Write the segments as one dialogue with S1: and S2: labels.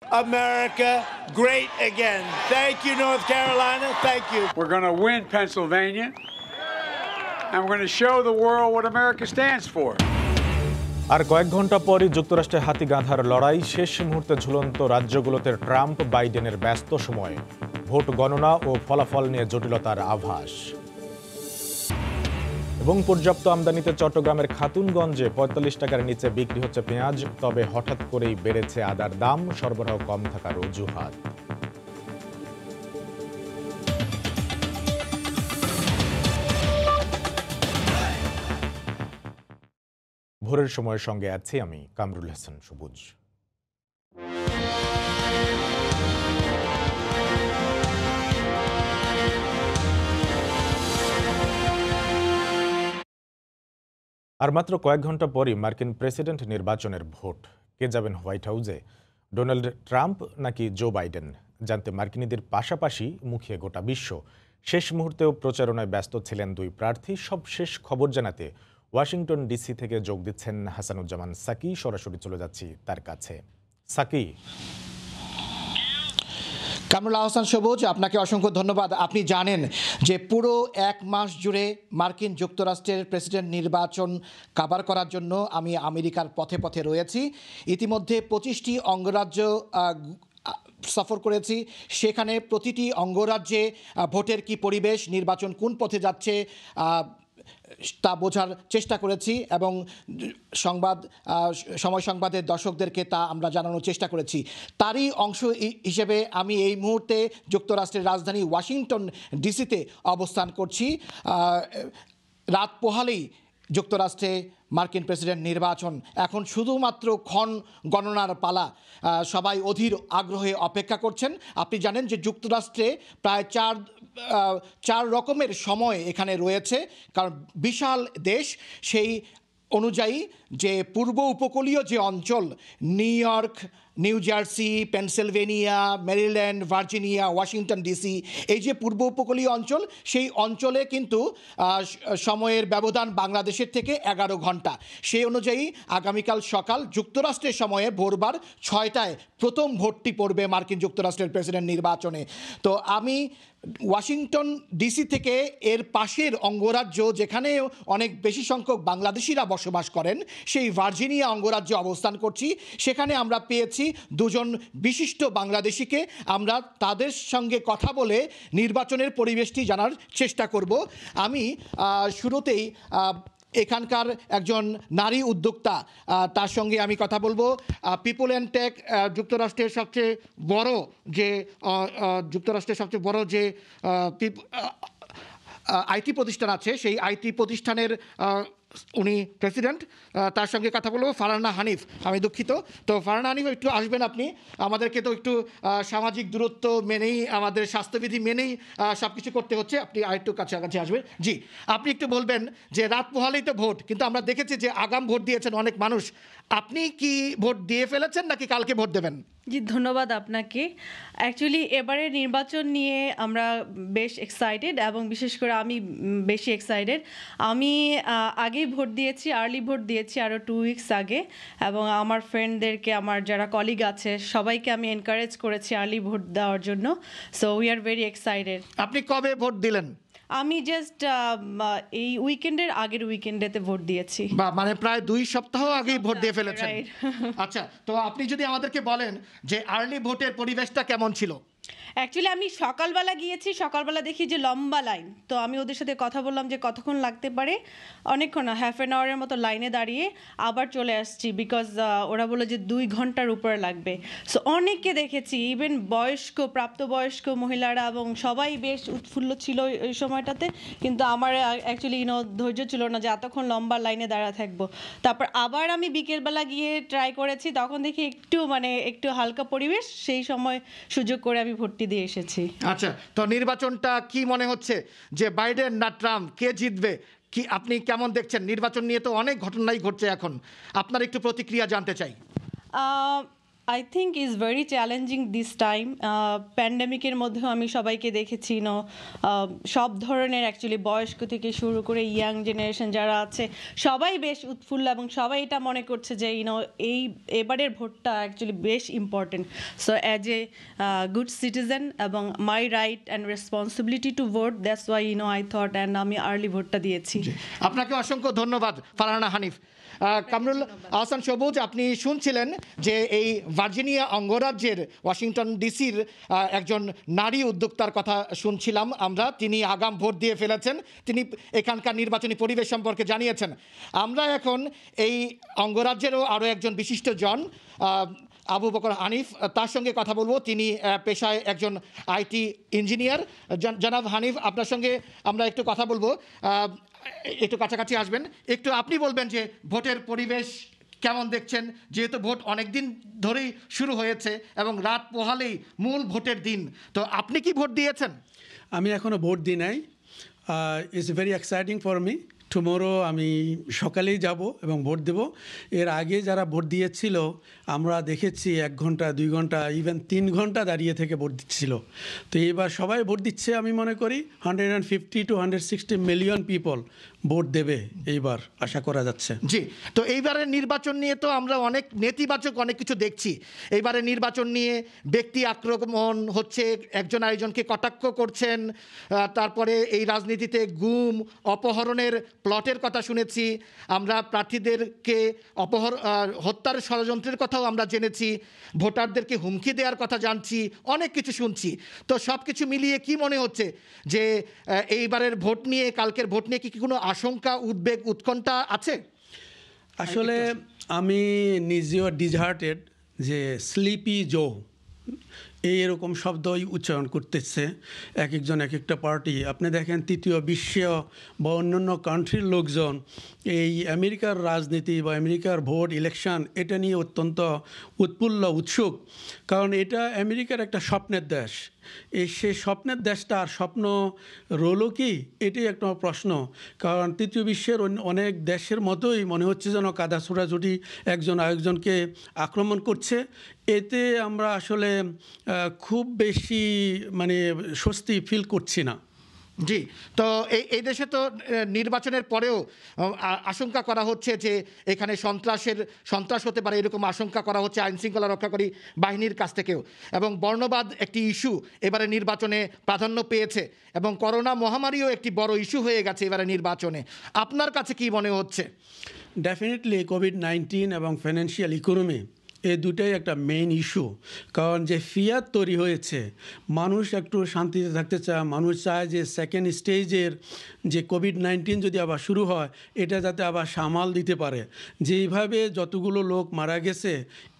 S1: America great again. Thank you, North Carolina. Thank you.
S2: We're going to win Pennsylvania, and we're going to show the world what America stands for.
S3: আর কয়েক ঘন্টা পরই যুক্তরাষ্ট্রে হাতি গাঁথার লড়াই, শেষ মুহূর্তে ঝুলন্ত রাজ্যগুলোতে ট্রাম্প বাইডেনের ব্যস্ত সময়, ভোট গণনা ও ফলাফল নিয়ে জটিলতার আভাস। এবং পর্যাপ্ত আমদানিতে চট্টগ্রামের খাতুনগঞ্জে ৪৫ টাকার নিচে বিক্রি হচ্ছে পেঁয়াজ, তবে হঠাৎ করেই বেড়েছে আদার দাম, সরবরাহ কম থাকার অজুহাত। ভোরের সময়ের সঙ্গে আছি আমি কামরুল হাসান সবুজ। আর মাত্র কয়েক ঘন্টা পরই মার্কিন প্রেসিডেন্ট নির্বাচনের ভোট। কে যাবেন হোয়াইট হাউসে, ডোনাল্ড ট্রাম্প নাকি জো বাইডেন? জানতে মার্কিনীদের পাশাপাশি মুখিয়ে গোটা বিশ্ব। শেষ মুহূর্তেও প্রচারণায় ব্যস্ত ছিলেন দুই প্রার্থী। সব শেষ খবর জানাতে ওয়াশিংটন ডিসি থেকে যোগ দিচ্ছেন হাসানুজ্জামান সাকি। সরাসরি চলে যাচ্ছি তার কাছে। সাকি।
S4: কামরুল আহসান সবুজ, আপনাকে অসংখ্য ধন্যবাদ। আপনি জানেন যে পুরো এক মাস জুড়ে মার্কিন যুক্তরাষ্ট্রের প্রেসিডেন্ট নির্বাচন কাভার করার জন্য আমি আমেরিকার পথে পথে রয়েছি। ইতিমধ্যে ২৫টি অঙ্গরাজ্য সফর করেছি। সেখানে প্রতিটি অঙ্গরাজ্যে ভোটের কি পরিবেশ, নির্বাচন কোন পথে যাচ্ছে তা বোঝার চেষ্টা করেছি এবং সময় সংবাদের দর্শকদেরকে তা আমরা জানানোর চেষ্টা করেছি। তারই অংশ হিসেবে আমি এই মুহূর্তে যুক্তরাষ্ট্রের রাজধানী ওয়াশিংটন ডিসিতে অবস্থান করছি। রাত পোহালেই যুক্তরাষ্ট্রে মার্কিন প্রেসিডেন্ট নির্বাচন, এখন শুধুমাত্র ক্ষণ গণনার পালা। সবাই অধীর আগ্রহে অপেক্ষা করছেন। আপনি জানেন যে যুক্তরাষ্ট্রে প্রায় চার রকমের সময় এখানে রয়েছে, কারণ বিশাল দেশ। সেই অনুযায়ী যে পূর্ব উপকূলীয় যে অঞ্চল, new York, new jersey, Pennsylvania, Maryland, Virginia, Washington DC, এই যে পূর্ব উপকূলীয় অঞ্চল, সেই অঞ্চলে কিন্তু সময়ের ব্যবধান বাংলাদেশের থেকে 11 ঘন্টা। সেই অনুযায়ী আগামীকাল সকাল যুক্তরাষ্ট্রের সময়ে ভোরবার 6টায় প্রথম ভোটটি পড়বে মার্কিন যুক্তরাষ্ট্রের প্রেসিডেন্ট নির্বাচনে। তো আমি ওয়াশিংটন ডিসি থেকে এর পাশের অঙ্গরাজ্য, যেখানে অনেক বেশি সংখ্যক বাংলাদেশিরা বসবাস করেন, সেই ভার্জিনিয়া অঙ্গরাজ্যে অবস্থান করছি। সেখানে আমরা পেয়েছি দুজন বিশিষ্ট বাংলাদেশিকে। আমরা তাদের সঙ্গে কথা বলে নির্বাচনের পরিবেশটি জানার চেষ্টা করব। আমি শুরুতেই এখানকার একজন নারী উদ্যোক্তা, তার সঙ্গে আমি কথা বলবো। পিপল অ্যান্ড টেক যুক্তরাষ্ট্রের সবচেয়ে বড় যে আইটি প্রতিষ্ঠান আছে, সেই আইটি প্রতিষ্ঠানের উনি প্রেসিডেন্ট। তার সঙ্গে কথা বলবো। ফারহানা হানিফ, আমি দুঃখিত। তো ফারহানা হানিফ, একটু আসবেন আপনি। আমাদেরকে তো একটু সামাজিক দূরত্ব মেনেই, আমাদের স্বাস্থ্যবিধি মেনেই সব কিছু করতে হচ্ছে। আপনি আরেকটু কাছাকাছি আসবেন। জি, আপনি একটু বলবেন যে রাত পোহালেই তো ভোট, কিন্তু আমরা দেখেছি যে আগাম ভোট দিয়েছেন অনেক মানুষ। আপনি কি ভোট দিয়ে ফেলেছেন নাকি কালকে ভোট দেবেন?
S5: জি, ধন্যবাদ আপনাকে। অ্যাকচুয়ালি এবারে নির্বাচন নিয়ে আমরা বেশ এক্সাইটেড, এবং বিশেষ করে আমি বেশি এক্সাইটেড। আমি আগেই ভোট দিয়েছি, আর্লি ভোট দিয়েছি আরও 2 উইকস আগে, এবং আমার ফ্রেন্ডদেরকে, আমার যারা কলিগ আছে সবাইকে আমি এনকারেজ করেছি আর্লি ভোট দেওয়ার জন্য। So we are very excited.
S4: আপনি কবে ভোট দিলেন?
S5: আমি জাস্ট এই উইকেন্ডের আগের উইকেন্ডেতে ভোট দিয়েছি।
S4: বা মানে প্রায় 2 সপ্তাহ আগেই ভোট দিয়ে ফেলেছেন। আচ্ছা, তো আপনি যদি আমাদেরকে বলেন যে আর্লি ভোটের পরিবেশটা কেমন ছিল?
S5: অ্যাকচুয়ালি আমি সকালবেলা গিয়েছি, সকালবেলা দেখি যে লম্বা লাইন। তো আমি ওদের সাথে কথা বললাম যে কতক্ষণ লাগতে পারে। অনেকক্ষণ, হাফ অ্যান আওয়ারের মতো লাইনে দাঁড়িয়ে আবার চলে আসছি, বিকজ ওরা বলে যে 2 ঘন্টার উপরে লাগবে। সো অনেককে দেখেছি, ইভেন বয়স্ক, প্রাপ্তবয়স্ক মহিলারা, এবং সবাই বেশ উৎফুল্ল ছিল এই সময়টাতে। কিন্তু আমার অ্যাকচুয়ালি ধৈর্য ছিল না যে এতক্ষণ লম্বা লাইনে দাঁড়া থাকবো। তারপর আবার আমি বিকেলবেলা গিয়ে ট্রাই করেছি, তখন দেখি একটু হালকা পরিবেশ। সেই সময় সুযোগ করে আমি ভোটটি দিয়ে এসেছি।
S4: আচ্ছা, তো নির্বাচনটা কি মনে হচ্ছে যে বাইডেন না ট্রাম্প, কে জিতবে? কি আপনি কেমন দেখছেন? নির্বাচন নিয়ে তো অনেক ঘটনাই ঘটছে এখন, আপনার একটু প্রতিক্রিয়া জানতে চাই।
S5: I think is very challenging this time. প্যান্ডেমিকের মধ্যেও আমি সবাইকে দেখেছি সব ধরনের অ্যাকচুয়ালি বয়স্ক থেকে শুরু করে ইয়াং জেনারেশন যারা আছে সবাই বেশ উৎফুল্ল এবং সবাই এটা মনে করছে যে এই এবারের ভোটটা অ্যাকচুয়ালি বেশ important. So as a good citizen এবং my right and responsibility to vote, that's why I thought and আমি আর্লি ভোটটা দিয়েছি।
S4: আপনাকে অসংখ্য ধন্যবাদ ফারহানা হানিফ। কামরুল আহসান সবুজ, আপনি শুনছিলেন যে এই ভার্জিনিয়া অঙ্গরাজ্যের ওয়াশিংটন ডিসির একজন নারী উদ্যোক্তার কথা শুনছিলাম আমরা। তিনি আগাম ভোট দিয়ে ফেলেছেন, তিনি এখানকার নির্বাচনী পরিবেশ সম্পর্কে জানিয়েছেন। আমরা এখন এই অঙ্গরাজ্যেরও আরও একজন বিশিষ্ট জন আবু বকর হানিফ, তার সঙ্গে কথা বলবো। তিনি পেশায় একজন আইটি ইঞ্জিনিয়ার। জনাব হানিফ, আপনার সঙ্গে আমরা একটু কথা বলবো। একটু কাছাকাছি আসবেন, একটু আপনি বলবেন যে ভোটের পরিবেশ কেমন দেখছেন, যেহেতু ভোট অনেক দিন ধরেই শুরু হয়েছে এবং রাত পোহালেই মূল ভোটের দিন, তো আপনি কি ভোট দিয়েছেন?
S6: আমি এখনও ভোট দিই নাই। It's very exciting for me. Tomorrow আমি সকালেই যাব এবং ভোট দেব। এর আগে যারা ভোট দিয়েছিল আমরা দেখেছি 1 ঘন্টা 2 ঘন্টা ইভেন 3 ঘন্টা দাঁড়িয়ে থেকে ভোট দিচ্ছিল। তো এবার সবাই ভোট দিচ্ছে। আমি মনে করি 150 to 160 মিলিয়ন পিপল ভোট দেবে এইবার, আশা করা যাচ্ছে।
S4: জি, তো এইবারের নির্বাচন নিয়ে তো আমরা অনেক নেতিবাচক অনেক কিছু দেখছি। এইবারের নির্বাচন নিয়ে ব্যক্তি আক্রমণ হচ্ছে, একজন আরেকজনকে কটাক্ষ করছেন, তারপরে এই রাজনীতিতে গুম অপহরণের প্লটের কথা শুনেছি আমরা, প্রার্থীদেরকে হত্যার ষড়যন্ত্রের কথাও আমরা জেনেছি, ভোটারদেরকে হুমকি দেওয়ার কথা জানছি, অনেক কিছু শুনছি। তো সব কিছু মিলিয়ে কি মনে হচ্ছে যে এইবারের ভোট নিয়ে, কালকের ভোট নিয়ে কি কোনো আশঙ্কা, উদ্বেগ, উৎকণ্ঠা আছে?
S6: আসলে আমি নিজেও ডিসহার্টেড যে স্লিপি জো এরকম শব্দই উচ্চারণ করতেছে এক একজন এক একটা পার্টি। আপনি দেখেন তৃতীয় বিশ্ব বা অন্যান্য কান্ট্রির লোকজন এই আমেরিকার রাজনীতি বা আমেরিকার ভোট ইলেকশন এটা নিয়ে অত্যন্ত উৎফুল্ল উৎসুক, কারণ এটা আমেরিকার একটা স্বপ্নের দেশ। সেই স্বপ্নের দেশটার স্বপ্ন রোলো কি, এটাই একটা প্রশ্ন। কারণ তৃতীয় বিশ্বের অনেক দেশের মতোই মনে হচ্ছে যেন কাদা ছোড়াছুটি, একজন আরেকজনকে আক্রমণ করছে। এতে আমরা আসলে খুব বেশি স্বস্তি ফিল করছি না।
S4: জি, তো এই দেশে তো নির্বাচনের পরেও আশঙ্কা করা হচ্ছে যে এখানে সন্ত্রাস হতে পারে, এরকম আশঙ্কা করা হচ্ছে আইন শৃঙ্খলা রক্ষাকারী বাহিনীর কাছ থেকেও। এবং বর্ণবাদ একটি ইস্যু এবারে নির্বাচনে প্রাধান্য পেয়েছে এবং করোনা মহামারীও একটি বড় ইস্যু হয়ে গেছে এবারে নির্বাচনে। আপনার কাছে কি মনে হচ্ছে?
S6: ডেফিনেটলি কোভিড-19 এবং ফাইন্যান্সিয়াল ইকোনমি এই দুটাই একটা মেইন ইস্যু। কারণ যে ফিয়ার তৈরি হয়েছে, মানুষ একটু শান্তিতে থাকতে চায়, মানুষ চায় যে সেকেন্ড স্টেজের যে কোভিড-19 যদি আবার শুরু হয় এটা যাতে আবার সামাল দিতে পারে। যেইভাবে যতগুলো লোক মারা গেছে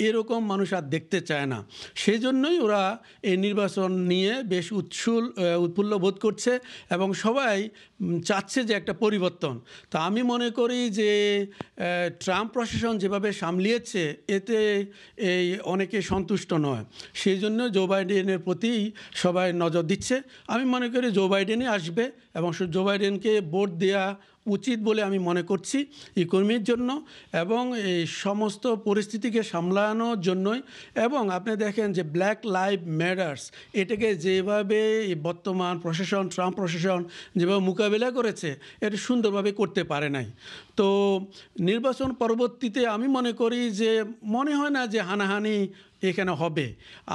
S6: এরকম মানুষ আর দেখতে চায় না। সেই জন্যই ওরা এই নির্বাচন নিয়ে বেশ উৎফুল্ল বোধ করছে এবং সবাই চাচ্ছে যে একটা পরিবর্তন। তা আমি মনে করি যে ট্রাম্প প্রশাসন যেভাবে সামলিয়েছে এতে এই অনেকে সন্তুষ্ট নয়। সেই জন্য জো বাইডেনের প্রতি সবাই নজর দিচ্ছে। আমি মনে করি জো বাইডেনই আসবে এবং জো বাইডেনকে ভোট দেওয়া উচিত বলে আমি মনে করছি ইকোনমির জন্য এবং এই সমস্ত পরিস্থিতিকে সামলানোর জন্যই। এবং আপনি দেখেন যে ব্ল্যাক লাইভ ম্যাটার্স এটাকে যেভাবে বর্তমান প্রশাসন, ট্রাম্প প্রশাসন যেভাবে মোকাবিলা করেছে এটা সুন্দরভাবে করতে পারে নাই। তো নির্বাচন পরবর্তীতে আমি মনে করি যে মনে হয় না যে হানাহানি এখানে হবে।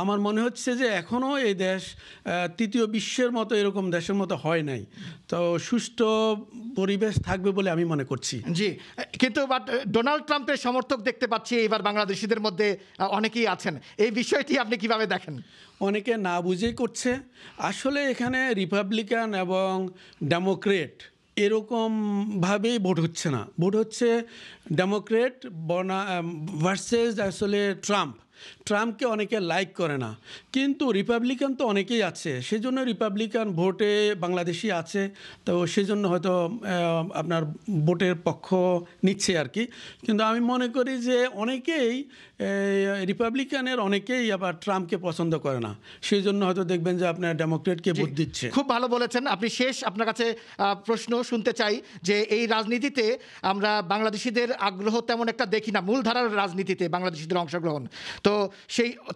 S6: আমার মনে হচ্ছে যে এখনও এই দেশ তৃতীয় বিশ্বের মতো এরকম দেশের মতো হয় নাই। তো সুষ্ঠু পরিবেশ থাকবে বলে আমি মনে করছি।
S4: জি, কিন্তু ডোনাল্ড ট্রাম্পের সমর্থক দেখতে পাচ্ছি এবার বাংলাদেশিদের মধ্যে অনেকেই আছেন। এই বিষয়টি আপনি কিভাবে দেখেন?
S6: অনেকে না বুঝেই করছে। আসলে এখানে রিপাবলিকান এবং ডেমোক্রেট এরকমভাবেই ভোট হচ্ছে না, ভোট হচ্ছে ডেমোক্রেট ভার্সেস আসলে ট্রাম্পকে অনেকে লাইক করে না, কিন্তু রিপাবলিকান তো অনেকেই আছে। সেজন্য রিপাবলিকান ভোটে বাংলাদেশি আছে, তো সেজন্য হয়তো আপনার ভোটের পক্ষ নিচ্ছে আর কি। কিন্তু আমি মনে করি যে অনেকেই রিপাবলিকানের অনেকেই আবার ট্রাম্পকে পছন্দ করে না, সেই জন্য হয়তো দেখবেন যে আপনার ডেমোক্রেটকে ভোট দিচ্ছে।
S4: খুব ভালো বলেছেন আপনি। আপনার কাছে প্রশ্ন শুনতে চাই যে এই রাজনীতিতে আমরা বাংলাদেশিদের আগ্রহ তেমন একটা দেখি না, মূলধারার রাজনীতিতে বাংলাদেশিদের অংশগ্রহণ। তো তো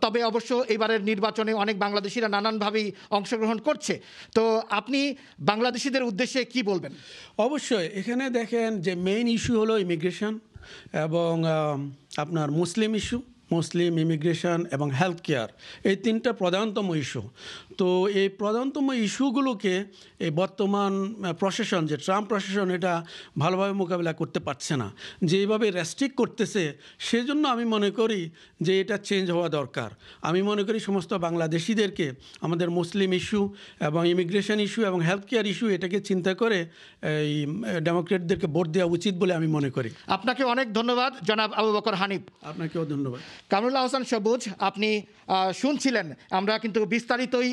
S4: তবে অবশ্য এবারের নির্বাচনে অনেক বাংলাদেশিরা নানানভাবেই অংশগ্রহণ করছে। তো আপনি বাংলাদেশিদের উদ্দেশ্যে কি বলবেন?
S6: অবশ্যই এখানে দেখেন যে মেইন ইস্যু হলো ইমিগ্রেশন এবং আপনার মুসলিম ইস্যু, মুসলিম ইমিগ্রেশন এবং হেলথ কেয়ার, এই তিনটা প্রধানতম ইস্যু। তো এই প্রধানতম ইস্যুগুলোকে এই বর্তমান প্রশাসন, যে ট্রাম্প প্রশাসন, এটা ভালোভাবে মোকাবিলা করতে পারছে না। যেভাবে রেস্ট্রিক্ট করতেছে, সেজন্য আমি মনে করি যে এটা চেঞ্জ হওয়া দরকার। আমি মনে করি সমস্ত বাংলাদেশিদেরকে আমাদের মুসলিম ইস্যু এবং ইমিগ্রেশন ইস্যু এবং হেলথ কেয়ার ইস্যু, এটাকে চিন্তা করে এই ডেমোক্রেটদেরকে ভোট দেওয়া উচিত বলে আমি মনে করি।
S4: আপনাকে অনেক ধন্যবাদ জনাব আবু বকর হানিফ।
S6: আপনাকেও ধন্যবাদ।
S4: কামরুল্লাহ হাসান সবুজ, আপনি শুনছিলেন, আমরা কিন্তু বিস্তারিতই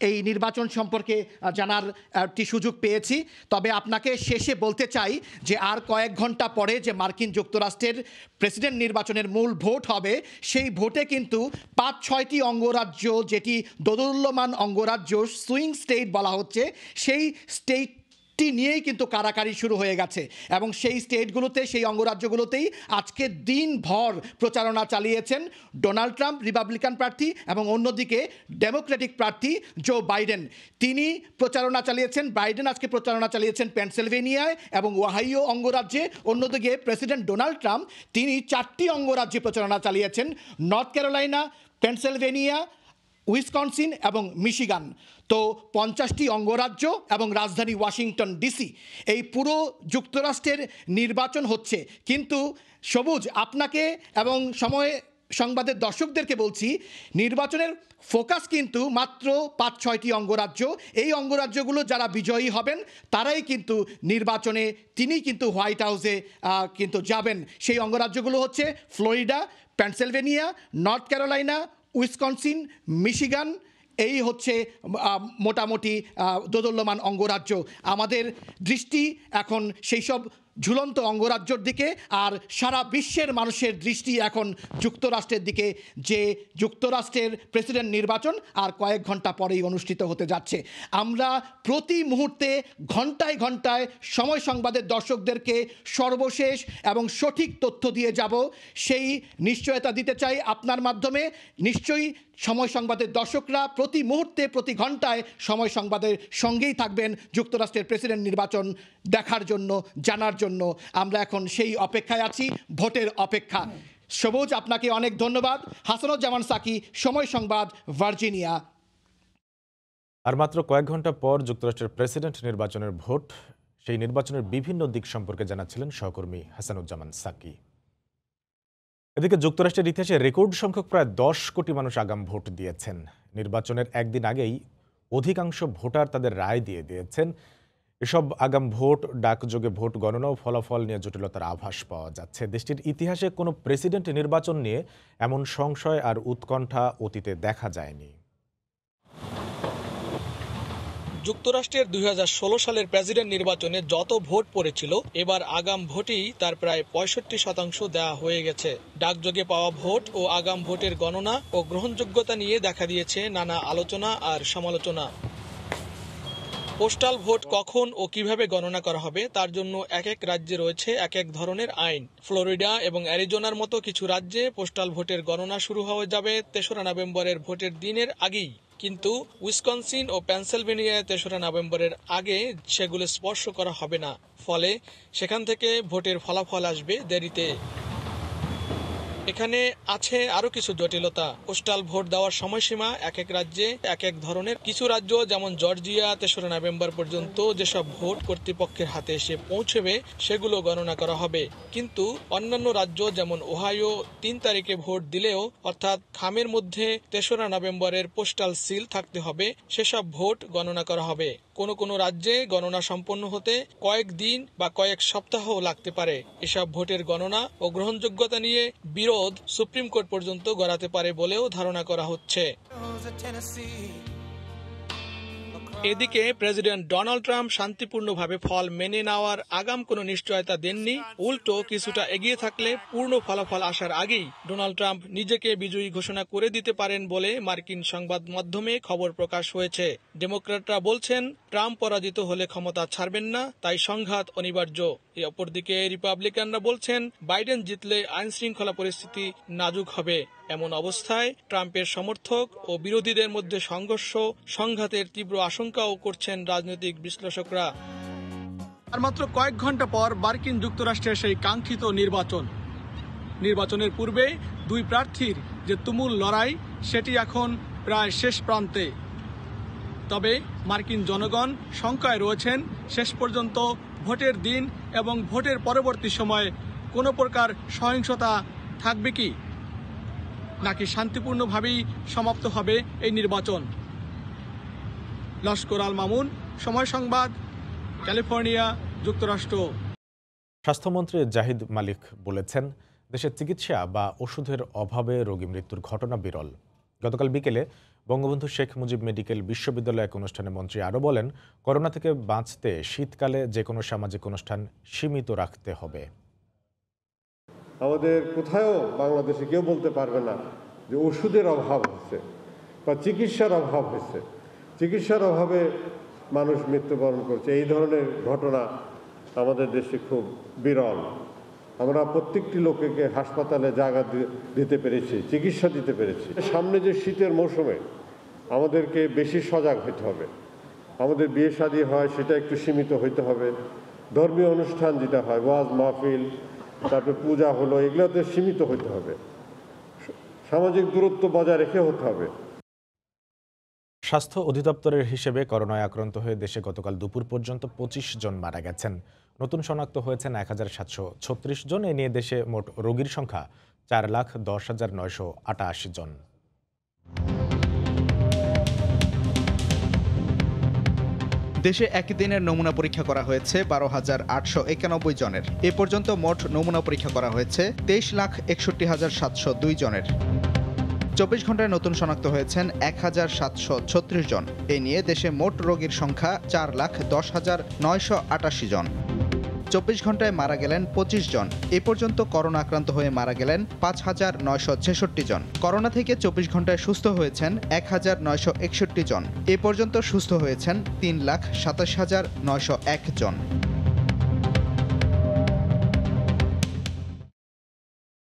S4: এই নির্বাচন সম্পর্কে জানার একটি সুযোগ পেয়েছি। তবে আপনাকে শেষে বলতে চাই যে আর কয়েক ঘন্টা পরে যে মার্কিন যুক্তরাষ্ট্রের প্রেসিডেন্ট নির্বাচনের মূল ভোট হবে, সেই ভোটে কিন্তু 5-6টি অঙ্গরাজ্য, যেটি দোদুল্যমান অঙ্গরাজ্য, সুইং স্টেট বলা হচ্ছে, সেই স্টেট নিয়েই কিন্তু কারাকারি শুরু হয়ে গেছে এবং সেই স্টেটগুলোতে, সেই অঙ্গরাজ্যগুলোতেই আজকে দিনভর প্রচারণা চালিয়েছেন ডোনাল্ড ট্রাম্প, রিপাবলিকান প্রার্থী, এবং অন্যদিকে ডেমোক্রেটিক প্রার্থী জো বাইডেন। তিনি প্রচারণা চালিয়েছেন, বাইডেন আজকে প্রচারণা চালিয়েছেন পেনসিলভেনিয়ায় এবং ওহাইও অঙ্গরাজ্যে। অন্যদিকে প্রেসিডেন্ট ডোনাল্ড ট্রাম্প তিনি 4টি অঙ্গরাজ্যে প্রচারণা চালিয়েছেন, নর্থ ক্যারোলাইনা, পেনসিলভেনিয়া, উইসকনসিন এবং মিশিগান। তো 50টি অঙ্গরাজ্য এবং রাজধানী ওয়াশিংটন ডিসি, এই পুরো যুক্তরাষ্ট্রের নির্বাচন হচ্ছে। কিন্তু সবুজ, আপনাকে এবং সময় সংবাদের দর্শকদেরকে বলছি, নির্বাচনের ফোকাস কিন্তু মাত্র 5-6টি অঙ্গরাজ্য। এই অঙ্গরাজ্যগুলো যারা বিজয়ী হবেন তারাই কিন্তু নির্বাচনে, তিনি কিন্তু হোয়াইট হাউসে কিন্তু যাবেন। সেই অঙ্গরাজ্যগুলো হচ্ছে Florida, Pennsylvania, north Carolina, Wisconsin, Michigan. এই হচ্ছে মোটামুটি দোদুল্যমান অঙ্গরাজ্য। আমাদের দৃষ্টি এখন সেই সব ঝুলন্ত অঙ্গরাজ্যর দিকে, আর সারা বিশ্বের মানুষের দৃষ্টি এখন যুক্তরাষ্ট্রের দিকে, যে যুক্তরাষ্ট্রের প্রেসিডেন্ট নির্বাচন আর কয়েক ঘন্টা পরেই অনুষ্ঠিত হতে যাচ্ছে। আমরা প্রতি মুহূর্তে ঘন্টায় ঘন্টায় সময় সংবাদের দর্শকদেরকে সর্বশেষ এবং সঠিক তথ্য দিয়ে যাব, সেই নিশ্চয়তা দিতে চাই আপনার মাধ্যমে। নিশ্চয়ই সময় সংবাদের দর্শকরা প্রতি মুহূর্তে, প্রতি ঘন্টায় সময় সংবাদের সঙ্গেই থাকবেন যুক্তরাষ্ট্রের প্রেসিডেন্ট নির্বাচন দেখার জন্য, জানার জন্য। আমরা এখন সেই অপেক্ষায় আছি, ভোটের অপেক্ষা। সবুজ, আপনাকে অনেক ধন্যবাদ। হাসানুজ্জামান সাকি, সময় সংবাদ, ভার্জিনিয়া।
S3: আর মাত্র কয়েক ঘন্টা পর যুক্তরাষ্ট্রের প্রেসিডেন্ট নির্বাচনের ভোট, সেই নির্বাচনের বিভিন্ন দিক সম্পর্কে জানাচ্ছিলেন সহকর্মী হাসানুজ্জামান সাকি। এদিকে যুক্তরাষ্ট্রের ইতিহাসে রেকর্ড সংখ্যক প্রায় 10 কোটি মানুষ আগাম ভোট দিয়েছেন। নির্বাচনের একদিন আগেই অধিকাংশ ভোটার তাদের রায় দিয়ে দিয়েছেন। এসব আগাম ভোট, ডাকযোগে ভোট গণনা ও ফলাফল নিয়ে জটিলতার আভাস পাওয়া যাচ্ছে। দেশটির ইতিহাসে কোনো প্রেসিডেন্ট নির্বাচন নিয়ে এমন সংশয় আর উৎকণ্ঠা অতীতে দেখা যায়নি।
S7: যুক্তরাষ্ট্রের 2016 সালের প্রেসিডেন্ট নির্বাচনে যত ভোট পড়েছিল, এবার আগাম ভোটেই তার প্রায় 65% দেওয়া হয়ে গেছে। ডাকযোগে পাওয়া ভোট ও আগাম ভোটের গণনা ও গ্রহণযোগ্যতা নিয়ে দেখা দিয়েছে নানা আলোচনা আর সমালোচনা। পোস্টাল ভোট কখন ও কিভাবে গণনা করা হবে তার জন্য এক এক রাজ্যে রয়েছে এক এক ধরনের আইন। ফ্লোরিডা এবং অ্যারিজোনার মতো কিছু রাজ্যে পোস্টাল ভোটের গণনা শুরু হয়ে যাবে 3রা নভেম্বরের ভোটের দিনের আগেই। কিন্তু উইসকনসিন ও পেনসিলভেনিয়ায় 3রা নভেম্বরের আগে সেগুলো স্পর্শ করা হবে না। ফলে সেখান থেকে ভোটের ফলাফল আসবে দেরিতে। এখানে আছে আরো কিছু জটিলতা। পোস্টাল ভোট দেওয়ার সময়সীমা এক এক রাজ্যে এক এক ধরনের। কিছু রাজ্য যেমন জর্জিয়া 3রা নভেম্বর পর্যন্ত যেসব ভোট কর্তৃপক্ষের হাতে এসে পৌঁছবে সেগুলো গণনা করা হবে। কিন্তু অন্যান্য রাজ্য যেমন ওহাইও 3 তারিখে ভোট দিলেও, অর্থাৎ খামের মধ্যে 3রা নভেম্বরের পোস্টাল সিল থাকতে হবে, সেসব ভোট গণনা করা হবে। কোনো কোনো রাজ্যে গণনা সম্পন্ন হতে কয়েকদিন বা কয়েক সপ্তাহ লাগতে পারে। এসব ভোটের গণনা ও গ্রহণযোগ্যতা নিয়ে বিরোধ সুপ্রিম কোর্ট পর্যন্ত গড়াতে পারে বলেও ধারণা করা হচ্ছে। এদিকে প্রেসিডেন্ট ডোনাল্ড ট্রাম্প শান্তিপূর্ণভাবে ফল মেনে নেওয়ার আগাম কোনো নিশ্চয়তা দেননি। উল্টো কিছুটা এগিয়ে থাকলে পূর্ণ ফলাফল আসার আগেই ডোনাল্ড ট্রাম্প নিজেকে বিজয়ী ঘোষণা করে দিতে পারেন বলে মার্কিন সংবাদ মাধ্যমে খবর প্রকাশ হয়েছে। ডেমোক্র্যাটরা বলছেন ট্রাম্প পরাজিত হলে ক্ষমতা ছাড়বেন না, তাই সংঘাত অনিবার্য। অপরদিকে রিপাবলিকানরা বলছেন বাইডেন জিতলে আইন শৃঙ্খলা পরিস্থিতি নাজুক হবে। এমন অবস্থায় ট্রাম্পের সমর্থক ও বিরোধীদের মধ্যে সংঘাতের তীব্র আশঙ্কাও করছেন রাজনৈতিক বিশ্লেষকরা। আর মাত্র কয়েক ঘন্টা পর মার্কিন যুক্তরাষ্ট্রের সেই কাঙ্ক্ষিত নির্বাচনের পূর্বে দুই প্রার্থীর যে তুমুল লড়াই সেটি এখন প্রায় শেষ প্রান্তে। তবে মার্কিন জনগণ শঙ্কায় রয়েছেন শেষ পর্যন্ত ভোটের দিন এবং ভোটের পরবর্তী সময়ে কোনো প্রকার সহিংসতা থাকবে কি, নাকি শান্তিপূর্ণভাবেই সমাপ্ত হবে এই নির্বাচন। লস্কর আল মামুন, সময় সংবাদ, ক্যালিফোর্নিয়া, যুক্তরাষ্ট্র।
S3: স্বাস্থ্যমন্ত্রী জাহিদ মালিক বলেছেন, দেশে চিকিৎসা বা ওষুধের অভাবে রোগী মৃত্যুর ঘটনা বিরল। গতকাল বিকেলে বঙ্গবন্ধু শেখ মুজিব মেডিকেল বিশ্ববিদ্যালয় এক অনুষ্ঠানে মন্ত্রী আরও বলেন, করোনা থেকে বাঁচতে শীতকালে যে কোনো সামাজিক অনুষ্ঠান সীমিত রাখতে হবে।
S8: আমাদের কোথাও বাংলাদেশে কেউ বলতে পারবে না যে ওষুধের অভাব হচ্ছে বা চিকিৎসার অভাব হচ্ছে। চিকিৎসার অভাবে মানুষ মৃত্যুবরণ করছে, এই ধরনের ঘটনা আমাদের দেশে খুব বিরল। আমরা প্রত্যেকটি লোককে হাসপাতালে জায়গা দিতে পেরেছি, চিকিৎসা দিতে পেরেছি। সামনে যে শীতের মৌসুমে আমাদেরকে বেশি সজাগ হতে হবে। আমাদের বিয়ে শাদী হয় সেটা একটু সীমিত হইতে হবে। ধর্মীয় অনুষ্ঠান যেটা হয়, ওয়াজ মাহফিল, তারপরে পূজা হলো, এগুলোতে সীমিত হতে হবে। সামাজিক দূরত্ব বজায় রেখে হতে হবে।
S3: স্বাস্থ্য অধিদপ্তরের হিসেবে করোনায় আক্রান্ত হয়ে দেশে গতকাল দুপুর পর্যন্ত 25 জন মারা গেছেন। নতুন শনাক্ত হয়েছেন 1736 জন। এ নিয়ে দেশে মোট রোগীর সংখ্যা 4,10,988 জন।
S9: দেশে একদিনের নমুনা পরীক্ষা করা হয়েছে 12,891 জনের। এ পর্যন্ত মোট নমুনা পরীক্ষা করা হয়েছে 23,61,702 জনের। 24 ঘন্টায় নতুন শনাক্ত হয়েছেন 1,736 জন। এ নিয়ে দেশে মোট রোগীর সংখ্যা 4,10,988 জন। 24 ঘন্টায় মারা গেলেন 25 জন। এ পর্যন্ত করোনা আক্রান্ত হয়ে মারা গেলেন 5,966 জন। করোনা থেকে 24 ঘন্টায় সুস্থ হয়েছেন 1,961 জন। এ পর্যন্ত সুস্থ হয়েছেন 3,27,901 জন।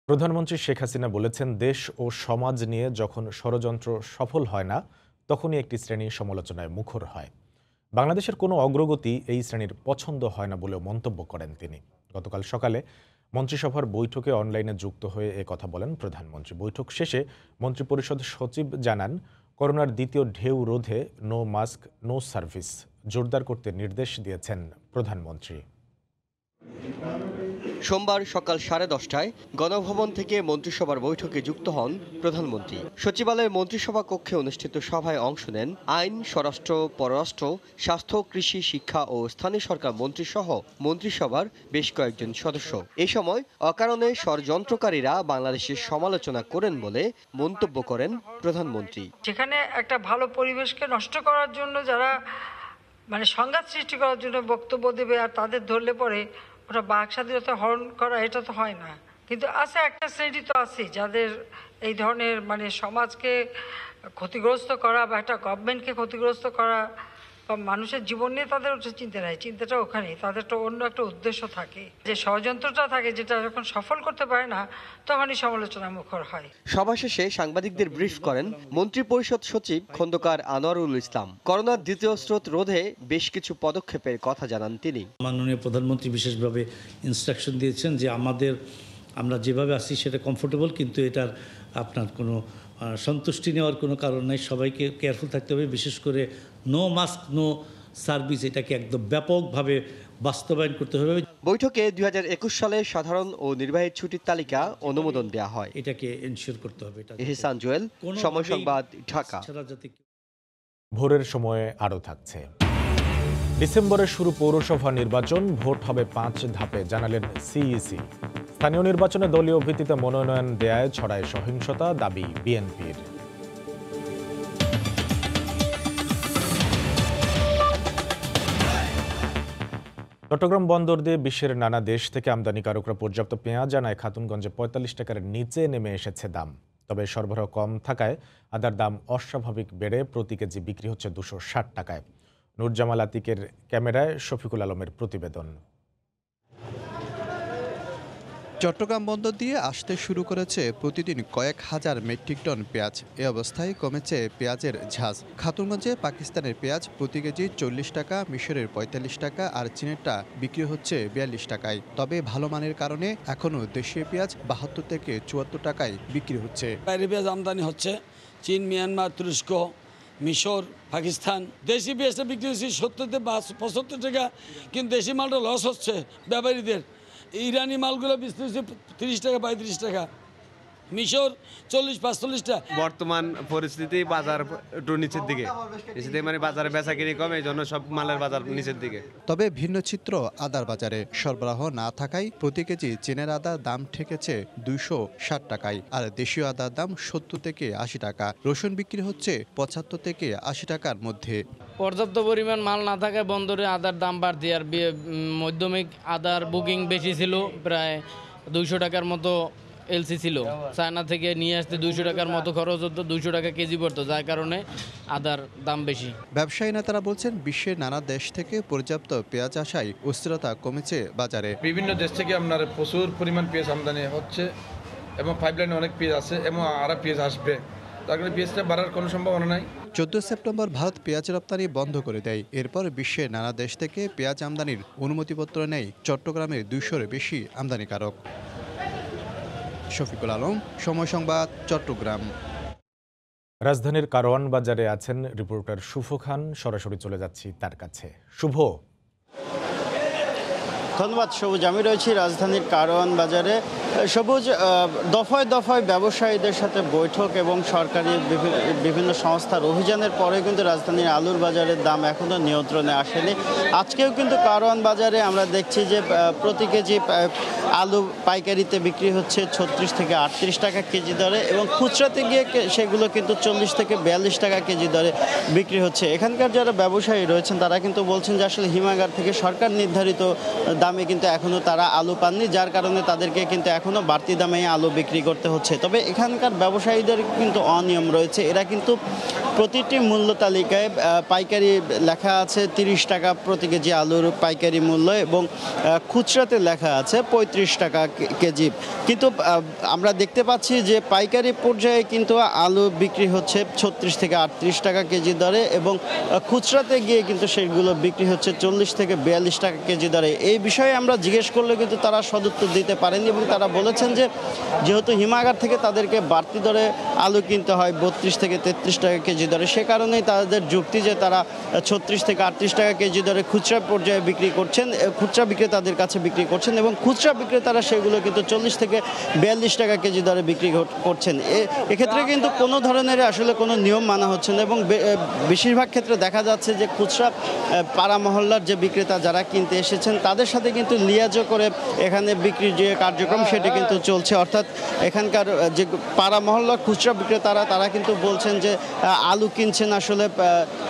S3: প্রধানমন্ত্রী শেখ হাসিনা বলেছেন, দেশ ও সমাজ নিয়ে যখন ষড়যন্ত্র সফল হয় না, তখনই একটি শ্রেণী সমালোচনায় মুখর হয়। বাংলাদেশের কোনো অগ্রগতি এই শ্রেণীর পছন্দ হয় না বলেও মন্তব্য করেন তিনি। গতকাল সকালে মন্ত্রিসভার বৈঠকে অনলাইনে যুক্ত হয়ে এ কথা বলেন প্রধানমন্ত্রী। বৈঠক শেষে মন্ত্রিপরিষদ সচিব জানান, করোনার দ্বিতীয় ঢেউ রোধে নো মাস্ক নো সার্ভিস জোরদার করতে নির্দেশ দিয়েছেন প্রধানমন্ত্রী।
S10: সোমবার সকাল 10:30টায় গণভবন থেকে মন্ত্রিসভার বৈঠকে যুক্ত হন প্রধানমন্ত্রী। সচিবালয়ের মন্ত্রিসভা কক্ষে অনুষ্ঠিত সভায় অংশ নেন আইন, স্বরাষ্ট্র, পররাষ্ট্র, স্বাস্থ্য, কৃষি, শিক্ষা ও স্থানীয় সরকার মন্ত্রীসহ মন্ত্রিসভার বেশ কয়েকজন সদস্য। এ সময় অকারণে ষড়যন্ত্রকারীরা বাংলাদেশের সমালোচনা করেন বলে মন্তব্য করেন প্রধানমন্ত্রী।
S11: যেখানে একটা ভালো পরিবেশকে নষ্ট করার জন্য যারা সংঘাত সৃষ্টি করার জন্য বক্তব্য দেবে আর তাদের ধরলে পরে ওটা বাক স্বাধীনতা হরণ করা, এটা তো হয় না। কিন্তু আছে একটা শ্রেণী তো আছে যাদের এই ধরনের সমাজকে ক্ষতিগ্রস্ত করা বা একটা গভর্নমেন্টকে ক্ষতিগ্রস্ত করা বা মানুষের জীবন নিয়ে তাদের চিন্তা নাই, চিন্তাটা ওখানে, তাদের তো অন্য একটা উদ্দেশ্য থাকে। যে ষড়যন্ত্রটা থাকে, যেটা যখন সফল করতে পারে না তখনই সমালোচনা মুখর হয়।
S10: সভা শেষে সাংবাদিকদের ব্রিফ করেন মন্ত্রিপরিষদ সচিব খন্দকার আনোয়ারুল ইসলাম। করোনার দ্বিতীয় স্রোত রোধে বেশ কিছু পদক্ষেপের কথা জানান তিনি।
S12: মাননীয় প্রধানমন্ত্রী বিশেষভাবে ইনস্ট্রাকশন দিয়েছেন যে আমরা যেভাবে আছি সেটা কমফোর্টেবল, কিন্তু এটার আপনার কোনো সন্তুষ্টি নেওয়ার কোনো কারণ নাই। সবাইকে কেয়ারফুল থাকতে হবে, বিশেষ করে নো মাস্ক নো সার্ভিস, এটাকে একদম ব্যাপকভাবে বাস্তবায়ন করতে হবে।
S10: বৈঠকে 2021 সালে সাধারণ ও নির্বাহী ছুটির তালিকা অনুমোদন দেওয়া হয়।
S12: এটাকে এনশিওর করতে হবে।
S10: এহসান জুয়েল, সময় সংবাদ, ঢাকা।
S3: ভোরের সময়ে আরও থাকছে। ডিসেম্বরের শুরু পৌরসভা নির্বাচন, ভোট হবে 5 ধাপে, জানালেন সিইসি। স্থানীয় নির্বাচনে দলীয় ভিত্তিতে মনোনয়ন দেয়ায় ছড়ায় সহিংসতা, দাবি বিএনপির। চট্টগ্রাম বন্দর দিয়ে বিশ্বের নানা দেশ থেকে আমদানিকারকরা পর্যাপ্ত পেঁয়াজ আনায় খাতুনগঞ্জে 45 টাকার নিচে নেমে এসেছে দাম। তবে সরবরাহ কম থাকায় আদার দাম অস্বাভাবিক বেড়ে প্রতি কেজি বিক্রি হচ্ছে 260 টাকায়। নুরজামাল আতিকের ক্যামেরায় শফিকুল আলমের প্রতিবেদন।
S9: চট্টগ্রাম বন্দর দিয়ে আসতে শুরু করেছে প্রতিদিন কয়েক হাজার মেট্রিক টন পেঁয়াজ। এ অবস্থায় কমেছে পেঁয়াজের ঝাঁজ। খাতুনগঞ্জে পাকিস্তানের পেঁয়াজ প্রতি কেজি 40 টাকা, মিশরের 45 টাকা আর চীনেরটা বিক্রি হচ্ছে 42 টাকায়। তবে ভালো মানের কারণে এখনও দেশীয় পেঁয়াজ 72 থেকে 74 টাকায় বিক্রি হচ্ছে।
S13: বাইরে পেঁয়াজ আমদানি হচ্ছে চীন, মিয়ানমার, তুরস্ক, মিশর, পাকিস্তান। দেশি পেঁয়াজটা বিক্রি হচ্ছে 70 থেকে 75 টাকা, কিন্তু দেশি মালটা লস হচ্ছে ব্যাপারীদের। ইরানি মালগুলো বিক্রি হচ্ছে 30 টাকা, 35 টাকা, মিশর 40-45 টাকা।
S14: বর্তমান পরিস্থিতি বাজার একটু নিচের দিকে, মানে বাজারে বেচা কিনি কম, এই জন্য সব মালের বাজার নিচের দিকে।
S9: তবে ভিন্ন চিত্র আদার বাজারে। সরবরাহ না থাকায় প্রতি কেজি চীনের আদার দাম ঠেকেছে 260 টাকায়, আর দেশীয় আদার দাম 70 থেকে 80 টাকা। রসুন বিক্রি হচ্ছে 75 থেকে 80 টাকার মধ্যে।
S15: পর্যাপ্ত পরিমাণ মাল না থাকায় বন্দরে আদার দাম বাড়তি। আর মধ্যমিক আদার বুকিং বেশি ছিল, প্রায় 200 টাকার মতো এলসি ছিল। চায়না থেকে নিয়ে আসতে 200 টাকার মতো খরচ হতো, 200 টাকা কেজি পড়তো, যার কারণে আদার দাম বেশি।
S9: ব্যবসায়ী নেতারা বলছেন, বিশ্বের নানা দেশ থেকে পর্যাপ্ত পেঁয়াজ আসায় অস্থিরতা কমেছে বাজারে।
S16: বিভিন্ন দেশ থেকে আপনার প্রচুর পরিমাণ পেঁয়াজ আমদানি হচ্ছে এবং পাইপলাইনে অনেক পেঁয়াজ আছে এবং আরও পেঁয়াজ আসবে, তার কারণে পেঁয়াজটা বাড়ার কোনো সম্ভাবনা নাই।
S9: 14 সেপ্টেম্বর ভারত পেঁয়াজ রপ্তানি বন্ধ করে দেয়। এরপর বিশ্বের নানা দেশ থেকে পেঁয়াজ আমদানির অনুমতিপত্র নেয় চট্টগ্রামের 200-এর বেশি আমদানিকারক। শফিকুল আলম, সময় সংবাদ, চট্টগ্রাম।
S3: রাজধানীর কারওয়ান বাজারে আছেন রিপোর্টার শুভ খান। সরাসরি চলে যাচ্ছি তার কাছে। শুভ।
S17: ধন্যবাদ সবুজ। আমি রয়েছি রাজধানীর কারওয়ান বাজারে। সবুজ, দফায় দফায় ব্যবসায়ীদের সাথে বৈঠক এবং সরকারি বিভিন্ন সংস্থার অভিযানের পরে কিন্তু রাজধানীর আলুর বাজারের দাম এখনও নিয়ন্ত্রণে আসেনি। আজকেও কিন্তু কারওয়ান বাজারে আমরা দেখছি যে প্রতি কেজি আলু পাইকারিতে বিক্রি হচ্ছে 36 থেকে 38 টাকা কেজি দরে এবং খুচরাতে গিয়ে সেগুলো কিন্তু 40 থেকে 42 টাকা কেজি দরে বিক্রি হচ্ছে। এখানকার যারা ব্যবসায়ী রয়েছেন তারা কিন্তু বলছেন যে আসলে হিমাগার থেকে সরকার নির্ধারিত দামে কিন্তু এখনও তারা আলু পাননি, যার কারণে তাদেরকে কিন্তু এখনও বাড়তি দামে আলু বিক্রি করতে হচ্ছে। তবে এখানকার ব্যবসায়ীদের কিন্তু অনিয়ম রয়েছে। এরা কিন্তু প্রতিটি মূল্য তালিকায় পাইকারি লেখা আছে 30 টাকা প্রতি কেজি আলুর পাইকারি মূল্য এবং খুচরাতে লেখা আছে 35 টাকা কেজি। কিন্তু আমরা দেখতে পাচ্ছি যে পাইকারি পর্যায়ে কিন্তু আলু বিক্রি হচ্ছে 36 থেকে 38 টাকা কেজি দরে এবং খুচরাতে গিয়ে কিন্তু সেগুলো বিক্রি হচ্ছে 40 থেকে 42 টাকা কেজি দরে। এই বিষয়ে আমরা জিজ্ঞেস করলে কিন্তু তারা সদুত্তর দিতে পারেনি এবং তারা বলেছেন যে যেহেতু হিমাগার থেকে তাদেরকে বাড়তি দরে আলু কিনতে হয় 32 থেকে 33 টাকা কেজি দরে, সে কারণেই তাদের যুক্তি যে তারা 36 থেকে 38 টাকা কেজি দরে খুচরা পর্যায়ে বিক্রি করছেন, খুচরা বিক্রেতাদের কাছে বিক্রি করছেন এবং খুচরা বিক্রেতারা সেগুলো কিন্তু 40 থেকে 42 টাকা কেজি দরে বিক্রি করছেন। এক্ষেত্রে কিন্তু কোনো ধরনের আসলে কোনো নিয়ম মানা হচ্ছে না এবং বেশিরভাগ ক্ষেত্রে দেখা যাচ্ছে যে খুচরা পাড়া মহল্লার যে বিক্রেতা যারা কিনতে এসেছেন তাদের সাথে কিন্তু লিয়াজো করে এখানে বিক্রির যে কার্যক্রম সেটি কিন্তু চলছে। অর্থাৎ এখানকার যে পাড়া মহল্লার খুচরা বিক্রেতারা তারা কিন্তু বলছেন যে আলু কিনছেন আসলে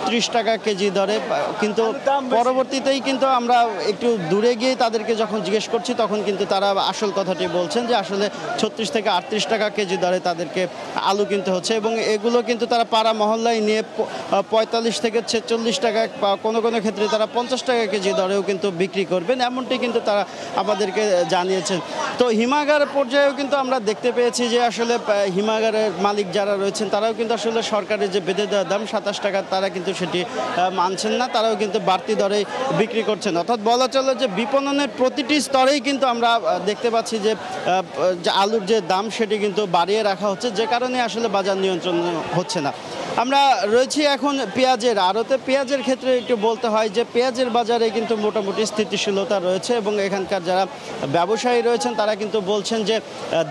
S17: 30 টাকা কেজি দরে, কিন্তু পরবর্তীতেই কিন্তু আমরা একটু দূরে গিয়ে তাদেরকে যখন জিজ্ঞেস করছি তখন কিন্তু তারা আসল কথাটি বলছেন যে আসলে 36 থেকে 38 টাকা কেজি দরে তাদেরকে আলু কিনতে হচ্ছে এবং এগুলো কিন্তু তারা পাড়া মহল্লায় নিয়ে 45 থেকে 46 টাকা বা কোনো কোনো ক্ষেত্রে তারা 50 টাকা কেজি দরেও কিন্তু বিক্রি করবেন, এমনটি কিন্তু তারা আমাদেরকে জানিয়েছেন। তো হিমাগার পর্যায়েও কিন্তু আমরা দেখতে পেয়েছি যে আসলে হিমাগারের মালিক যারা রয়েছেন তারাও কিন্তু আসলে সরকারের যে বেঁধে দেওয়া দাম 27 টাকা তারা কিন্তু সেটি মানছেন না, তারাও কিন্তু বাড়তি দরে বিক্রি করছেন। অর্থাৎ বলা চলে যে বিপণনের প্রতিটি স্তরেই কিন্তু আমরা দেখতে পাচ্ছি যে আলুর যে দাম সেটি কিন্তু বাড়িয়ে রাখা হচ্ছে, যে কারণে আসলে বাজার নিয়ন্ত্রণ হচ্ছে না। আমরা রয়েছি এখন পেঁয়াজের আড়তে। পেঁয়াজের ক্ষেত্রে একটু বলতে হয় যে পেঁয়াজের বাজারে কিন্তু মোটামুটি স্থিতিশীলতা রয়েছে এবং এখানকার যারা ব্যবসায়ী রয়েছেন তারা কিন্তু বলছেন যে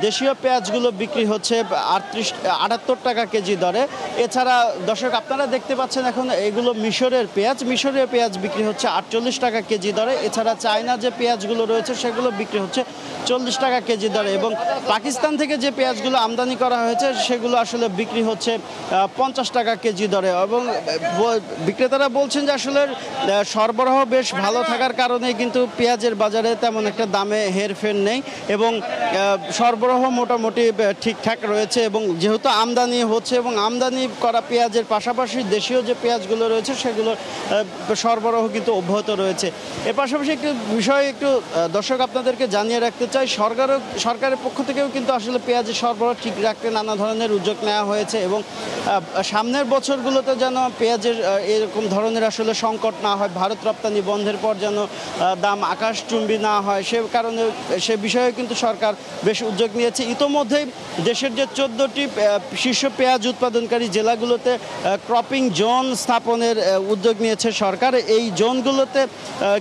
S17: দেশীয় পেঁয়াজগুলো বিক্রি হচ্ছে 78 টাকা কেজি দরে। এছাড়া দর্শক আপনারা দেখতে পাচ্ছেন এখন এগুলো মিশরের পেঁয়াজ বিক্রি হচ্ছে 48 টাকা কেজি দরে। এছাড়া চায়না যে পেঁয়াজগুলো রয়েছে সেগুলো বিক্রি হচ্ছে 40 টাকা কেজি দরে এবং পাকিস্তান থেকে যে পেঁয়াজগুলো আমদানি করা হয়েছে সেগুলো আসলে বিক্রি হচ্ছে 50 টাকা কেজি দরে, এবং বিক্রেতারা বলছেন যে আসলে সরবরাহ বেশ ভালো থাকার কারণে কিন্তু পেঁয়াজের বাজারে তেমন একটা দামে হেরফের নেই এবং সরবরাহ মোটামুটি ঠিকঠাক রয়েছে। এবং যেহেতু আমদানি হচ্ছে এবং আমদানি করা পেঁয়াজের পাশাপাশি দেশীয় যে পেঁয়াজগুলো রয়েছে সেগুলোর সরবরাহ কিন্তু অব্যাহত রয়েছে। এর পাশাপাশি একটু বিষয় একটু দর্শক আপনাদেরকে জানিয়ে রাখতে চাই, সরকারের পক্ষ থেকেও কিন্তু আসলে পেঁয়াজের সরবরাহ ঠিক রাখতে নানা ধরনের উদ্যোগ নেওয়া হয়েছে এবং সামনের বছরগুলোতে যেন পেঁয়াজের এরকম ধরনের আসলে সংকট না হয়, ভারত রপ্তানি বন্ধের পর যেন দাম আকাশচুম্বী না হয়, সে কারণে সে বিষয়ে কিন্তু সরকার বেশ উদ্যোগ নিয়েছে। ইতোমধ্যেই দেশের যে 14টি শীর্ষ পেঁয়াজ উৎপাদনকারী জেলাগুলোতে ক্রপিং জোন স্থাপনের উদ্যোগ নিয়েছে সরকার। এই জোনগুলোতে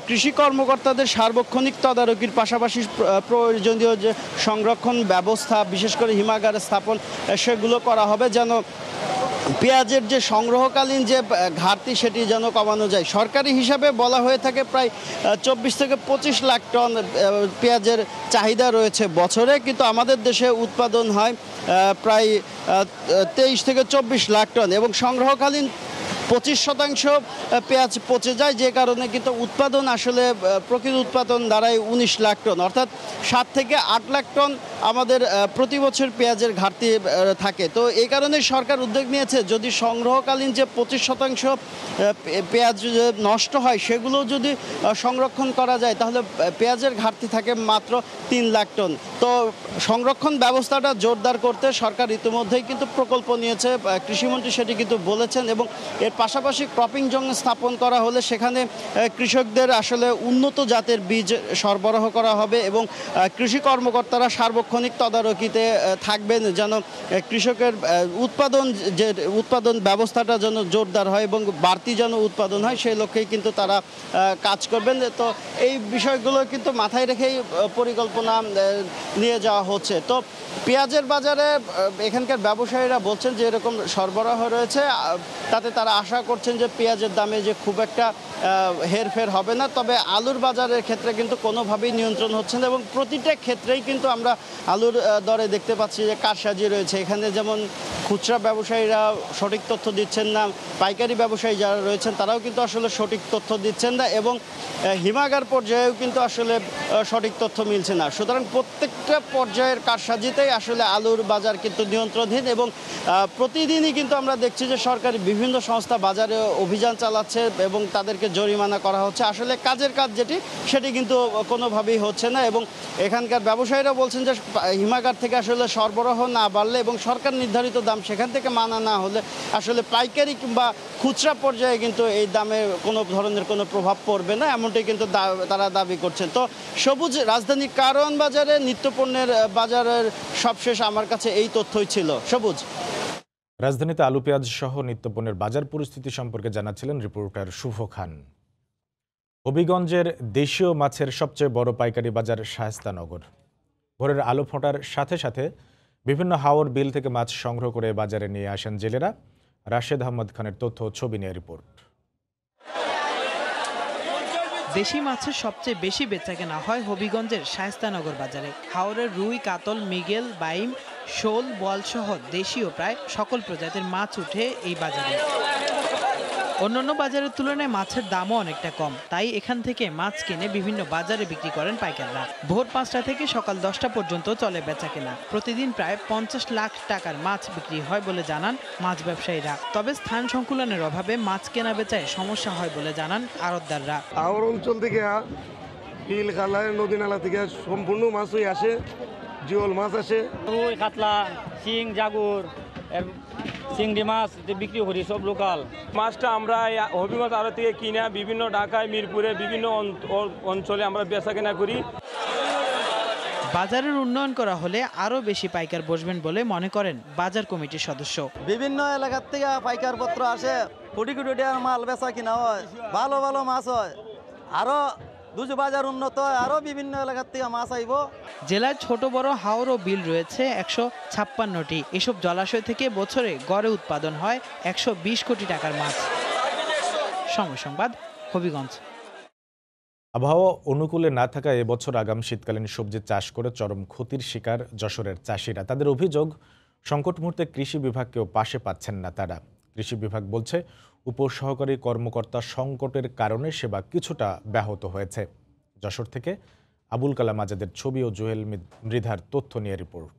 S17: কৃষি কর্মকর্তাদের সার্বক্ষণিক তদারকির পাশাপাশি প্রয়োজনীয় যে সংরক্ষণ ব্যবস্থা, বিশেষ করে হিমাগার স্থাপন, সেগুলো করা হবে যেন পেঁয়াজের যে সংগ্রহকালীন যে ঘাটতি সেটি যেন কমানো যায়। সরকারি হিসাবে বলা হয়ে থাকে প্রায় 24 থেকে 25 লাখ টন পেঁয়াজের চাহিদা রয়েছে বছরে, কিন্তু আমাদের দেশে উৎপাদন হয় প্রায় 23 থেকে 24 লাখ টন এবং সংগ্রহকালীন 25% পেঁয়াজ পচে যায়, যে কারণে কিন্তু উৎপাদন আসলে প্রকৃত উৎপাদন দাঁড়ায় 19 লাখ টন, অর্থাৎ 7 থেকে 8 লাখ টন আমাদের প্রতি বছর পেঁয়াজের ঘাটতি থাকে। তো এই কারণে সরকার উদ্যোগ নিয়েছে যদি সংগ্রহকালীন যে 25% পেঁয়াজ নষ্ট হয় সেগুলো যদি সংরক্ষণ করা যায় তাহলে পেঁয়াজের ঘাটতি থাকে মাত্র 3 লাখ টন। তো সংরক্ষণ ব্যবস্থাটা জোরদার করতে সরকার ইতিমধ্যেই কিন্তু প্রকল্প নিয়েছে, কৃষিমন্ত্রী সেটি কিন্তু বলেছেন এবং এর পাশাপাশি ক্রপিং জোন স্থাপন করা হলে সেখানে কৃষকদের আসলে উন্নত জাতের বীজ সরবরাহ করা হবে এবং কৃষি কর্মকর্তারা সার্বক্ষণিক তদারকিতে থাকবেন যেন কৃষকের উৎপাদন ব্যবস্থাটা যেন জোরদার হয় এবং বাড়তি যেন উৎপাদন হয়, সেই লক্ষ্যেই কিন্তু তারা কাজ করবেন। তো এই বিষয়গুলো কিন্তু মাথায় রেখেই পরিকল্পনা নিয়ে যাওয়া হচ্ছে। তো পেঁয়াজের বাজারে এখানকার ব্যবসায়ীরা বলছেন যে এরকম সরবরাহ রয়েছে, তাতে তারা আশা করছেন যে পেঁয়াজের দামে যে খুব একটা হেরফের হবে না। তবে আলুর বাজারের ক্ষেত্রে কিন্তু কোনোভাবেই নিয়ন্ত্রণ হচ্ছে না এবং প্রতিটা ক্ষেত্রেই কিন্তু আমরা আলুর দরে দেখতে পাচ্ছি যে কারসাজি রয়েছে। এখানে যেমন খুচরা ব্যবসায়ীরা সঠিক তথ্য দিচ্ছেন না, পাইকারি ব্যবসায়ী যারা রয়েছেন তারাও কিন্তু আসলে সঠিক তথ্য দিচ্ছেন না এবং হিমাগার পর্যায়েও কিন্তু আসলে সঠিক তথ্য মিলছে না। সুতরাং প্রত্যেকটা পর্যায়ের কারসাজিতেই আসলে আলুর বাজার কিন্তু নিয়ন্ত্রণহীন এবং প্রতিদিনই কিন্তু আমরা দেখছি যে সরকারি বিভিন্ন সংস্থা বাজারে অভিযান চালাচ্ছে এবং তাদেরকে জরিমানা করা হচ্ছে। আসলে কাজের কাজ যেটি সেটি কিন্তু কোনোভাবেই হচ্ছে না এবং এখানকার ব্যবসায়ীরা বলছেন যে হিমাগার থেকে আসলে সরবরাহ না বাড়লে এবং সরকার নির্ধারিত দাম সেখান থেকে মানা না হলে আসলে পাইকারি কিংবা খুচরা পর্যায়ে কিন্তু এই দামে কোনো ধরনের কোনো প্রভাব পড়বে না, এমনটাই কিন্তু তারা দাবি করছেন। তো সবুজ রাজধানী কারওয়ান বাজারে নিত্যপণ্যের বাজারের সবশেষ আমার কাছে এই তথ্যই ছিল। সবুজ।
S3: রাজধানীতে আলু পেঁয়াজ সহ নিত্যপণ্যের বাজার পরিস্থিতি সম্পর্কে জানাচ্ছিলেন রিপোর্টার শুভ খান। হবিগঞ্জের দেশীয় মাছের সবচেয়ে বড় পাইকারি বাজার শায়েস্তানগর। ভোরের আলো ফোটার সাথে সাথে বিভিন্ন হাওর বিল থেকে মাছ সংগ্রহ করে বাজারে নিয়ে আসেন জেলেরা। রাশেদ আহমদ খানের তথ্য ছবি নিয়ে রিপোর্ট।
S18: দেশি মাছের সবচেয়ে বেশি বেচাকেনা হয় হবিগঞ্জের শায়েস্তানগর বাজারে। হাওরের রুই, কাতল, মৃগেল, বাইম, শোল, বোয়াল সহ দেশীয় প্রায় সকল প্রজাতির মাছ উঠে এই বাজারে। অন্যান্য বাজারের তুলনায় মাছের দামও অনেকটা কম, তাই এখান থেকে মাছ কিনে বিভিন্ন বাজারে বিক্রি করেন পাইকাররা। ভোর 5টা থেকে সকাল 10টা পর্যন্ত চলে বেচাকেনা। প্রতিদিন প্রায় 50 লাখ টাকার মাছ বিক্রি হয় বলে জানান মাছ ব্যবসায়ীরা। তবে স্থান সংকুলনের অভাবে মাছ কেনা বেচায় সমস্যা হয় বলে জানান আড়তদাররা।
S19: আমার অঞ্চল থেকে বিল, খালা, নদী নালা থেকে সম্পূর্ণ মাছই আসে, জিওল মাছ আসে,
S20: রুই, কাতলা, শিং, জাগুর, চিংড়ি মাছ বিক্রি করি, সব লোকাল
S21: মাছটা আমরা হবিগঞ্জ আড়ত থেকে কিনা বিভিন্ন ঢাকায়, মিরপুরে বিভিন্ন অঞ্চলে আমরা বেচা কেনা করি।
S18: বাজারের উন্নয়ন করা হলে আরো বেশি পাইকার বসবেন বলে মনে করেন বাজার কমিটির সদস্য।
S22: বিভিন্ন এলাকার থেকে পাইকার পত্র আসে, কোটি কোটি টাকার মাল বেচা কিনা হয়, ভালো ভালো মাছ হয়, আরো দুজো বাজার উন্নত হয়, আরো বিভিন্ন এলাকার থেকে মাছ আইব।
S18: জেলায় ছোট বড় হাওর ও বিল রয়েছে 156টি। এসব জলাশয় থেকে বছরে গড়ে উৎপাদন হয় 120 কোটি টাকার মাছ। সময় সংবাদ, হবিগঞ্জ।
S3: আবহাওয়া অনুকূলে না থাকা এবছর আগাম শীতকালীন সবজি চাষ করে চরম ক্ষতির শিকার যশোরের চাষিরা। তাদের অভিযোগ, সংকট মুহূর্তে কৃষি বিভাগকেও পাশে পাচ্ছেন না তারা। কৃষি বিভাগ বলছে উপসহকারী কর্মকর্তা সংকটের কারণে সেবা কিছুটা ব্যাহত হয়েছে। যশোর থেকে আবুল কালাম আজাদের ছবি ও জুয়েল মৃধার তথ্য নিয়ে রিপোর্ট।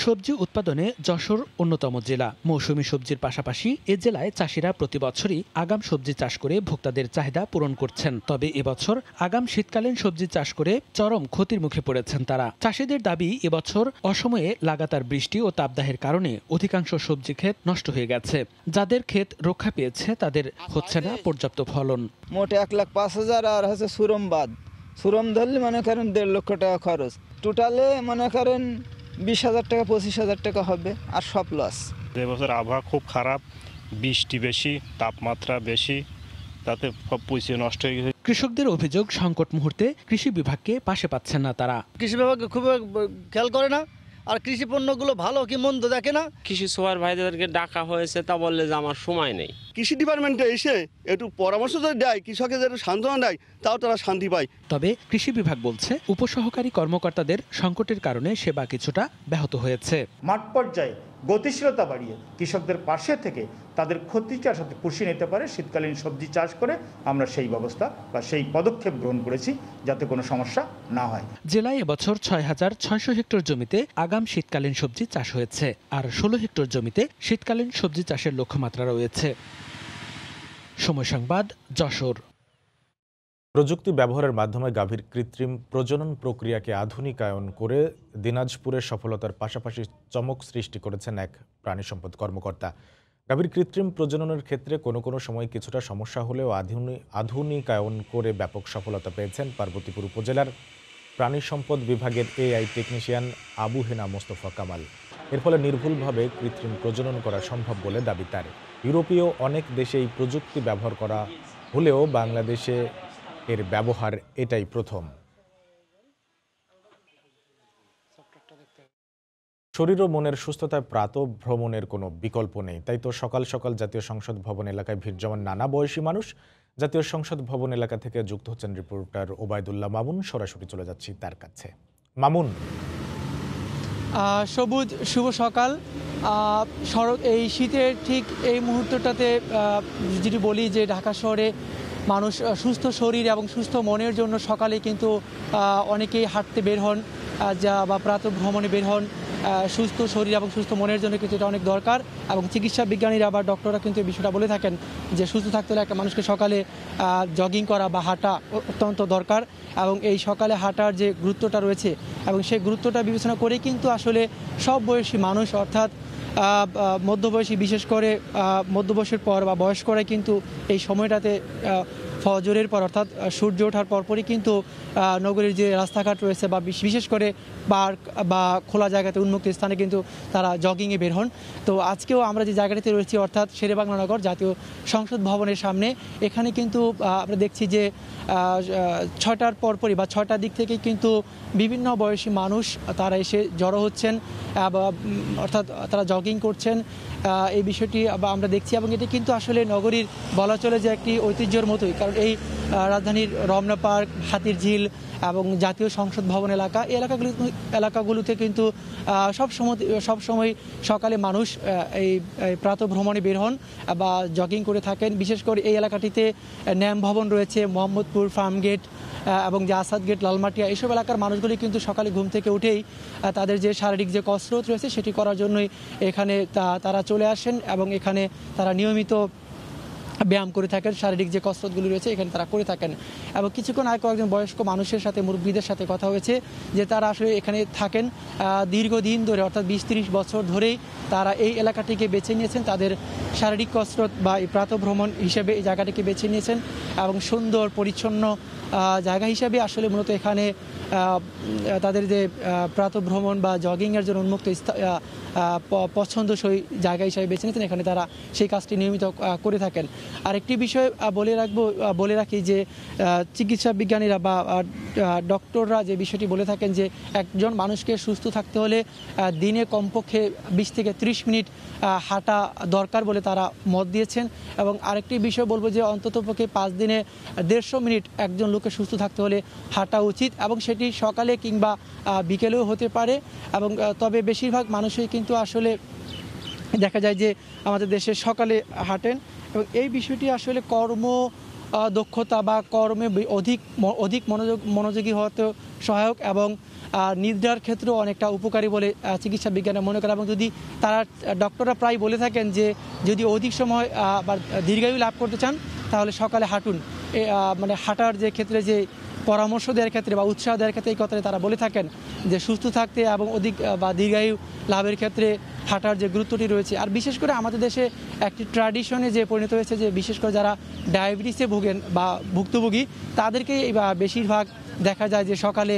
S1: সবজি উৎপাদনে যশোর অন্যতম জেলা। মৌসুমী সবজির পাশাপাশি এ জেলায় চাষিরা প্রতি বছরই আগাম সবজি চাষ করে ভোক্তাদের চাহিদা পূরণ করছেন। তবে এবছর আগাম শীতকালীন সবজি চাষ করে চরম ক্ষতির মুখে পড়েছেন তারা। চাষিদের দাবি, এবছর অসময়ে লাগাতার বৃষ্টি ও তাপদাহের কারণে অধিকাংশ সবজি ক্ষেত নষ্ট হয়ে গেছে। যাদের ক্ষেত রক্ষা পেয়েছে তাদের হচ্ছে না পর্যাপ্ত ফলন।
S2: মোট 1,05,000 আর হচ্ছে সুরম বাদ। সুরম ধরলে মনে করেন 1.5 লক্ষ টাকা খরচ। টোটালে মনে করেন 20,000 টাকা 25,000 টাকা হবে, আর সব লস।
S23: এবছর আবহাওয়া খুব খারাপ, বৃষ্টি বেশি, তাপমাত্রা বেশি, তাতে সব পুঁজি নষ্ট হয়ে গেছে।
S1: কৃষকদের অভিযোগ, সংকট মুহূর্তে কৃষি বিভাগকে পাশে পাচ্ছেন না তারা।
S22: কৃষি বিভাগ খুব খেয়াল করে না, আর কৃষি পণ্যগুলো ভালো কি মন্দ দেখে না।
S24: কৃষি সুপার ভাইদেরকে ডাকা হয়েছে, তা বললে যে আমার সময় নেই।
S25: কৃষি ডিপার্টমেন্টে এসে একটু পরামর্শ যদি দেয়, কৃষকের একটু সান্ত্বনা দেয়, তাও তারা শান্তি পায়।
S1: তবে কৃষি বিভাগ বলছে উপসহকারী কর্মকর্তাদের সংকটের কারণে সেবা কিছুটা ব্যাহত হয়েছে।
S26: মাঠ পর্যায়ে গতিশীলতা বাড়িয়ে কৃষকদের পাশে থেকে তাদের ক্ষতিটার সাথে পুষিয়ে নিতে পারে শীতকালীন সবজি চাষ করে আমরা সেই ব্যবস্থা বা সেই পদক্ষেপ গ্রহণ করেছি যাতে কোনো সমস্যা না হয়।
S1: জেলায় এবছর 6,600 হেক্টর জমিতে আগাম শীতকালীন সবজি চাষ হয়েছে, আর 16 হেক্টর জমিতে শীতকালীন সবজি চাষের লক্ষ্যমাত্রা রয়েছে। সময় সংবাদ, যশোর।
S3: প্রযুক্তি ব্যবহারের মাধ্যমে গাভীর কৃত্রিম প্রজনন প্রক্রিয়াকে আধুনিকায়ন করে দিনাজপুরের সফলতার পাশাপাশি চমক সৃষ্টি করেছেন এক প্রাণী সম্পদ কর্মকর্তা। গাভীর কৃত্রিম প্রজননের ক্ষেত্রে কোনো সময় কিছুটা সমস্যা হলেও আধুনিকায়ন করে ব্যাপক সফলতা পেয়েছেন পার্বতীপুর উপজেলার প্রাণী সম্পদ বিভাগের এআই টেকনিশিয়ান আবু হেনা মোস্তফা কামাল। এর ফলে নির্ভুলভাবে কৃত্রিম প্রজনন করা সম্ভব বলে দাবি তার। ইউরোপীয় অনেক দেশে এই প্রযুক্তি ব্যবহার করা হলেও বাংলাদেশে এর ব্যবহার এটাই প্রথম। শরীর ও মনের সুস্থতায় প্রাতঃভ্রমণের কোনো বিকল্প নেই। তাই তো সকাল সকাল জাতীয় সংসদ ভবন এলাকায় ভিড় জমান নানা বয়সী মানুষ। জাতীয় সংসদ ভবন এলাকা থেকে যুক্ত হচ্ছেন রিপোর্টার ওবায়দুল্লাহ মামুন। সরাসরি চলে যাচ্ছি তার কাছে। মামুন।
S27: সবুজ, শুভ সকাল। এই শীতের ঠিক এই মুহূর্তটাতে যদি বলি যে ঢাকা শহরে মানুষ সুস্থ শরীর এবং সুস্থ মনের জন্য সকালে কিন্তু অনেকেই হাঁটতে বের হন বা প্রাতঃভ্রমণে বের হন। সুস্থ শরীর এবং সুস্থ মনের জন্য কিন্তু এটা অনেক দরকার, এবং চিকিৎসা বিজ্ঞানীরা বা ডক্টররা কিন্তু এই বিষয়টা বলে থাকেন যে সুস্থ থাকতে হলে একটা মানুষকে সকালে জগিং করা বা হাঁটা অত্যন্ত দরকার। এবং এই সকালে হাঁটার যে গুরুত্বটা রয়েছে এবং সেই গুরুত্বটা বিবেচনা করে কিন্তু আসলে সব বয়সী মানুষ, অর্থাৎ মধ্যবয়সী, বিশেষ করে মধ্যবয়সের পর বা বয়স্করা কিন্তু এই সময়টাতে ফজরের পর অর্থাৎ সূর্য ওঠার পরপরই কিন্তু নগরীর যে রাস্তাঘাট রয়েছে বা বিশেষ করে পার্ক বা খোলা জায়গাতে উন্মুক্ত স্থানে কিন্তু তারা জগিংয়ে বের হন। তো আজকেও আমরা যে জায়গাটিতে রয়েছি অর্থাৎ শেরেবাংলানগর জাতীয় সংসদ ভবনের সামনে, এখানে কিন্তু আমরা দেখছি যে 6টার পরপরই বা 6টার দিক থেকে কিন্তু বিভিন্ন বয়সী মানুষ তারা এসে জড়ো হচ্ছেন, অর্থাৎ তারা জগিং করছেন। এই বিষয়টি আমরা দেখছি এবং এটি কিন্তু আসলে নগরীর বলা চলে যে একটি ঐতিহ্যের মতোই, কারণ এই রাজধানীর রমনা পার্ক, হাতির ঝিল এবং জাতীয় সংসদ ভবন এলাকা, এই এলাকাগুলোতে কিন্তু সবসময় সকালে মানুষ এই প্রাতঃভ্রমণে বের হন বা জগিং করে থাকেন। বিশেষ করে এই এলাকাটিতে ন্যাম ভবন রয়েছে, মোহাম্মদপুর, ফার্মগেট এবং যে আসাদ গেট, লালমাটিয়া, এইসব এলাকার মানুষগুলি কিন্তু সকালে ঘুম থেকে উঠেই তাদের যে শারীরিক যে কসরত রয়েছে সেটি করার জন্যই এখানে তারা চলে আসেন এবং এখানে তারা নিয়মিত ব্যায়াম করে থাকেন, শারীরিক যে কসরতগুলি রয়েছে এখানে তারা করে থাকেন। এবং কিছুক্ষণ আগে কয়েকজন বয়স্ক মানুষের সাথে, মুরব্বীদের সাথে কথা হয়েছে যে তারা আসলে এখানে থাকেন দীর্ঘদিন ধরে, অর্থাৎ 20-30 বছর ধরেই তারা এই এলাকাটিকে বেছে নিয়েছেন তাদের শারীরিক কসরত বা এই প্রাতঃভ্রমণ হিসেবে এই জায়গাটিকে বেছে নিয়েছেন এবং সুন্দর পরিচ্ছন্ন জায়গা হিসাবে আসলে মূলত এখানে তাদের যে প্রাতঃভ্রমণ বা জগিংয়ের জন্য উন্মুক্ত পছন্দসই জায়গা হিসাবে বেছে নিয়েছেন। এখানে তারা সেই কাজটি নিয়মিত করে থাকেন। আরেকটি বিষয় বলে রাখি যে চিকিৎসা বিজ্ঞানীরা বা ডক্টররা যে বিষয়টি বলে থাকেন যে একজন মানুষকে সুস্থ থাকতে হলে দিনে কমপক্ষে 20 থেকে 30 মিনিট হাঁটা দরকার বলে তারা মত দিয়েছেন। এবং আরেকটি বিষয় বলবো যে অন্ততপক্ষে 5 দিনে 150 মিনিট একজন লোকের সুস্থ থাকতে হলে হাঁটা উচিত, এবং সেটি সকালে কিংবা বিকেলেও হতে পারে। এবং তবে বেশিরভাগ মানুষই কিন্তু আসলে দেখা যায় যে আমাদের দেশে সকালে হাঁটেন এবং এই বিষয়টি আসলে কর্ম দক্ষতা বা কর্মে অধিক মনোযোগী হতে সহায়ক এবং নিদ্রার ক্ষেত্রেও অনেকটা উপকারী বলে চিকিৎসা বিজ্ঞানে মনে করা। এবং যদি তারা ডক্টররা প্রায় বলে থাকেন যে যদি অধিক সময় বা দীর্ঘায়ু লাভ করতে চান তাহলে সকালে হাঁটুন। মানে হাঁটার যে ক্ষেত্রে যে পরামর্শ দেওয়ার ক্ষেত্রে বা উৎসাহ দেওয়ার ক্ষেত্রে এই কথাটা তারা বলে থাকেন যে সুস্থ থাকতে এবং অধিক বা দীর্ঘায়ু লাভের ক্ষেত্রে হাঁটার যে গুরুত্বটি রয়েছে। আর বিশেষ করে আমাদের দেশে একটি ট্র্যাডিশনে যে পরিণত হয়েছে যে বিশেষ করে যারা ডায়াবেটিসে ভোগেন বা ভুক্তভোগী তাদেরকেই বেশিরভাগ দেখা যায় যে সকালে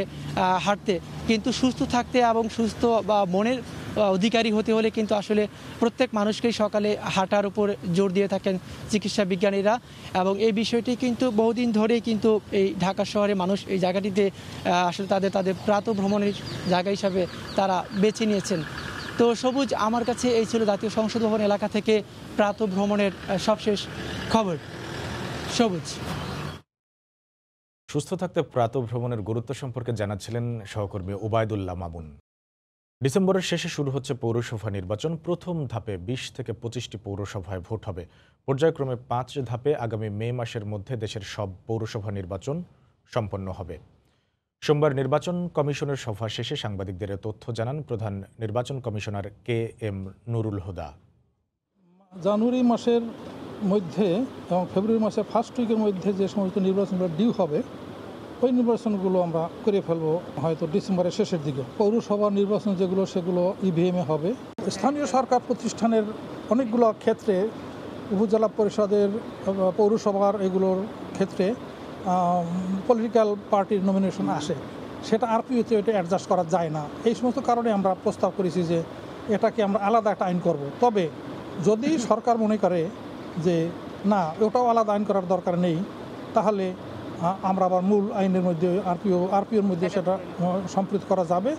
S27: হাঁটতে। কিন্তু সুস্থ থাকতে এবং সুস্থ বা মনের অধিকারী হতে হলে কিন্তু আসলে প্রত্যেক মানুষকেই সকালে হাঁটার উপর জোর দিয়ে থাকেন চিকিৎসা বিজ্ঞানীরা। এবং এই বিষয়টি কিন্তু বহুদিন ধরেই কিন্তু এই ঢাকা শহরে মানুষ এই জায়গাটিতে আসলে তাদের প্রাতঃ ভ্রমণের জায়গা হিসাবে তারা বেছে নিয়েছেন। তো সবুজ, আমার কাছে এই ছিল জাতীয় সংসদ ভবন এলাকা থেকে প্রাতঃ ভ্রমণের সবশেষ খবর। সবুজ।
S3: সুস্থ থাকতে প্রাতঃ ভ্রমণের গুরুত্ব সম্পর্কে জানাচ্ছিলেন সহকর্মী ওবায়দুল্লাহ মামুন। ডিসেম্বরের শেষে শুরু হচ্ছে পৌরসভা নির্বাচন। প্রথম ধাপে 20 থেকে 25টি পৌরসভায় ভোট হবে। পর্যায়ক্রমে 5 ধাপে আগামী মে মাসের মধ্যে দেশের সব পৌরসভা নির্বাচন সম্পন্ন হবে। সোমবার নির্বাচন কমিশনের সভা শেষে সাংবাদিকদের তথ্য জানান প্রধান নির্বাচন কমিশনার KM নুরুল হুদা।
S4: জানুয়ারি মাসের মধ্যে এবং ফেব্রুয়ারি মাসের ফার্স্ট উইকের মধ্যে যে সমস্ত নির্বাচনগুলো ডিউ হবে ওই নির্বাচনগুলো আমরা করে ফেলবো হয়তো ডিসেম্বরের শেষের দিকে। পৌরসভা নির্বাচন যেগুলো সেগুলো EVM-এ হবে। স্থানীয় সরকার প্রতিষ্ঠানের অনেকগুলো ক্ষেত্রে উপজেলা পরিষদের পৌরসভার এগুলোর ক্ষেত্রে পলিটিক্যাল পার্টির নমিনেশন আসে, সেটা RPO-তে এটা অ্যাডজাস্ট করা যায় না। এই সমস্ত কারণে আমরা প্রস্তাব করেছি যে এটাকে আমরা আলাদা একটা আইন করব। তবে যদি সরকার মনে করে যে না ওটাও আলাদা আইন করার দরকার নেই তাহলে আমরা আবার মূল আইনের মধ্যে RPO-র মধ্যে সেটা সম্পৃক্ত করা যাবে।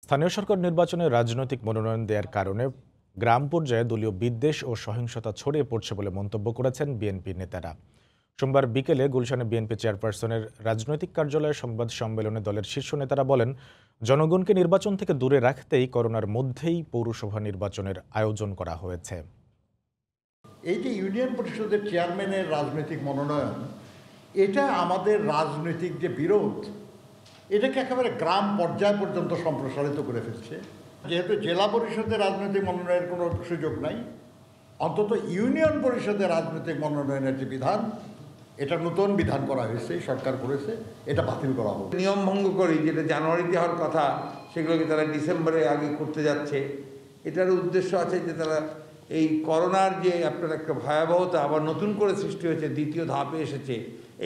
S3: স্থানীয় সরকার নির্বাচনে রাজনৈতিক মনোনয়ন দেওয়ার কারণে গ্রাম পর্যায়ে দলীয় বিদ্বেষ ও সহিংসতা ছড়িয়ে পড়ছে বলে মন্তব্য করেছেন বিএনপি নেতারা। সোমবার বিকেলে গুলশানে বিএনপি চেয়ারপারসনের রাজনৈতিক কার্যালয়ে সংবাদ সম্মেলনে দলের শীর্ষ নেতারা বলেন, জনগণকে নির্বাচন থেকে দূরে রাখতেই করোনার মধ্যেই পৌরসভা নির্বাচনের আয়োজন করা হয়েছে।
S5: এই যে ইউনিয়ন পরিষদের চেয়ারম্যানের রাজনৈতিক মনোনয়ন, এটা আমাদের রাজনৈতিক যে বিরোধ এটাকে একেবারে গ্রাম পর্যায় পর্যন্ত সম্প্রসারিত করে ফেলছে। যেহেতু জেলা পরিষদের রাজনৈতিক মনোনয়নের কোনো সুযোগ নাই, অন্তত ইউনিয়ন পরিষদের রাজনৈতিক মনোনয়নের যে বিধান, এটা নতুন বিধান করা হয়েছে, সরকার করেছে, এটা বাতিল করা হবে।
S6: নিয়ম ভঙ্গ করি যেটা জানুয়ারিতে হওয়ার কথা সেগুলোকে তারা ডিসেম্বরে আগে করতে যাচ্ছে। এটার উদ্দেশ্য আছে যে তারা এই করোনার যে আপনার একটা ভয়াবহতা আবার নতুন করে সৃষ্টি হয়েছে, দ্বিতীয় ধাপে এসেছে,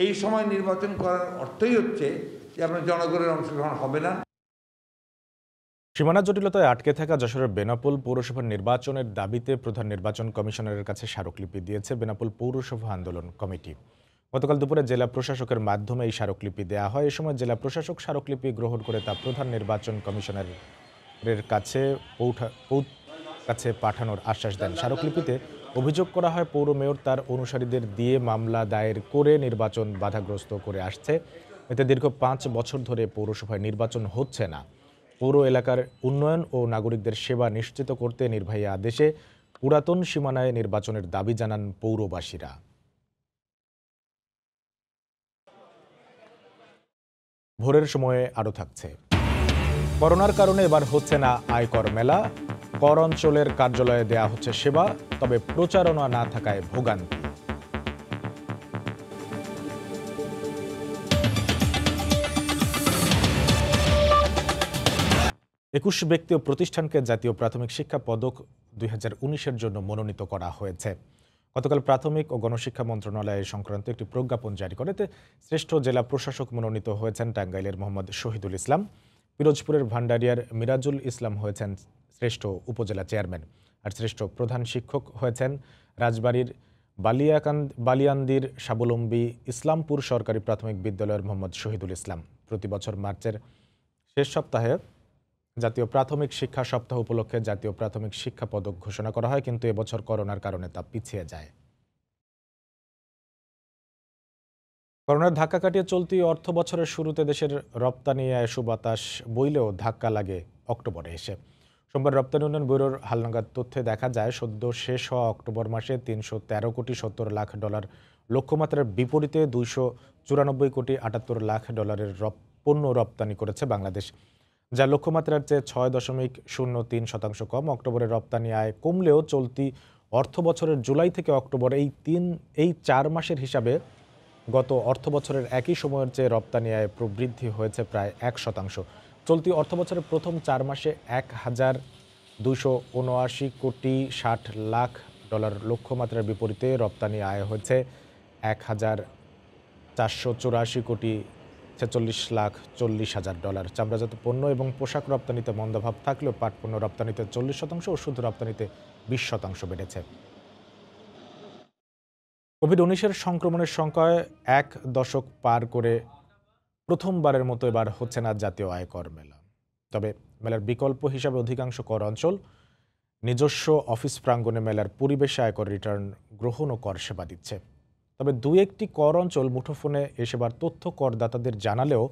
S6: এই সময় নির্বাচন করার অর্থই হচ্ছে যে আপনার জনগণের অংশগ্রহণ হবে না।
S3: সীমানা জটিলতায় আটকে থাকা যশোরের বেনাপোল পৌরসভার নির্বাচনের দাবিতে প্রধান নির্বাচন কমিশনারের কাছে স্মারকলিপি দিয়েছে বেনাপোল পৌরসভা আন্দোলন কমিটি। গতকাল দুপুরে জেলা প্রশাসকের মাধ্যমে এই স্মারকলিপি দেওয়া হয়। এ সময় জেলা প্রশাসক স্মারকলিপি গ্রহণ করে তা প্রধান নির্বাচন কমিশনারের কাছে পাঠানোর আশ্বাস দেন। স্মারকলিপিতে অভিযোগ করা হয় পৌর মেয়র তার অনুসারীদের দিয়ে মামলা দায়ের করে নির্বাচন বাধাগ্রস্ত করে আসছে। এতে দীর্ঘ 5 বছর ধরে পৌরসভায় নির্বাচন হচ্ছে না। পৌর এলাকার উন্নয়ন ও নাগরিকদের সেবা নিশ্চিত করতে নির্বাহী আদেশে পুরাতন সীমানায় নির্বাচনের দাবি জানান পৌরবাসীরা। ভোরের সময়ে আরও থাকছে। করোনার কারণে এবার হচ্ছে না আয়কর মেলা। কর অঞ্চলের কার্যালয়ে দেয়া হচ্ছে সেবা, তবে প্রচারণা না থাকায় ভোগান্তি। একুশ ব্যক্তি ও প্রতিষ্ঠানকে জাতীয় প্রাথমিক শিক্ষা পদক 2019-এর জন্য মনোনীত করা হয়েছে। গতকাল প্রাথমিক ও গণশিক্ষা মন্ত্রণালয় সংক্রান্ত একটি প্রজ্ঞাপন জারি করে শ্রেষ্ঠ জেলা প্রশাসক মনোনীত হয়েছেন টাঙ্গাইলের মোহাম্মদ শহীদুল ইসলাম। পিরোজপুরের ভান্ডারিয়ার মিরাজুল ইসলাম হয়েছেন শ্রেষ্ঠ উপজেলা চেয়ারম্যান। আর শ্রেষ্ঠ প্রধান শিক্ষক হয়েছেন রাজবাড়ীর বালিয়ান্দির স্বাবলম্বী ইসলামপুর সরকারি প্রাথমিক বিদ্যালয়ের মোহাম্মদ শহীদুল ইসলাম। প্রতি বছর মার্চের শেষ সপ্তাহে জাতীয় প্রাথমিক শিক্ষা সপ্তাহ উপলক্ষে জাতীয় প্রাথমিক শিক্ষা পদক ঘোষণা করা হয়, কিন্তু এবছর করোনার কারণে তা পিছিয়ে যায়। করোনার ধাক্কা কাটিয়ে চলতি অর্থ বছরের শুরুতে দেশের রপ্তানি আয় সুবাতাস বইলেও ধাক্কা লাগে অক্টোবরে এসে। সোমবার রপ্তানি উন্নয়ন ব্যুরোর হালনাগাদ তথ্যে দেখা যায় সদ্য শেষ হওয়া অক্টোবর মাসে 313 কোটি 70 লাখ ডলার লক্ষ্যমাত্রার বিপরীতে 294 কোটি 78 লাখ ডলারের পণ্য রপ্তানি করেছে বাংলাদেশ, যা লক্ষ্যমাত্রার চেয়ে 6.03% কম। অক্টোবরের রপ্তানি আয় কমলেও চলতি অর্থ বছরের জুলাই থেকে অক্টোবর এই 4 মাসের হিসাবে গত অর্থ বছরের একই সময়ের চেয়ে রপ্তানি আয় প্রবৃদ্ধি হয়েছে প্রায় 1%। চলতি অর্থ বছরের প্রথম 4 মাসে 1,279 কোটি 60 লাখ ডলার লক্ষ্যমাত্রার বিপরীতে রপ্তানি আয় হয়েছে 1,484 কোটি 46 লাখ 40 হাজার ডলার। চামড়াজাত পণ্য এবং পোশাক রপ্তানিতে মন্দাভাব থাকলেও পাট পণ্য রপ্তানিতে 40% ও শুধু রপ্তানিতে 20% বেড়েছে। কোভিড-19 সংক্রমণের সংখ্যায় 1 দশক পার করে প্রথমবারের মতো এবার হচ্ছে না জাতীয় আয়কর মেলা। তবে মেলার বিকল্প হিসাবে অধিকাংশ কর অঞ্চল নিজস্ব অফিস প্রাঙ্গণে মেলার পরিবেশে আয়কর রিটার্ন গ্রহণ ও কর সেবা দিচ্ছে। তবে দু একটি কর অঞ্চল মুঠোফোনে এ সেবার তথ্য করদাতাদের জানালেও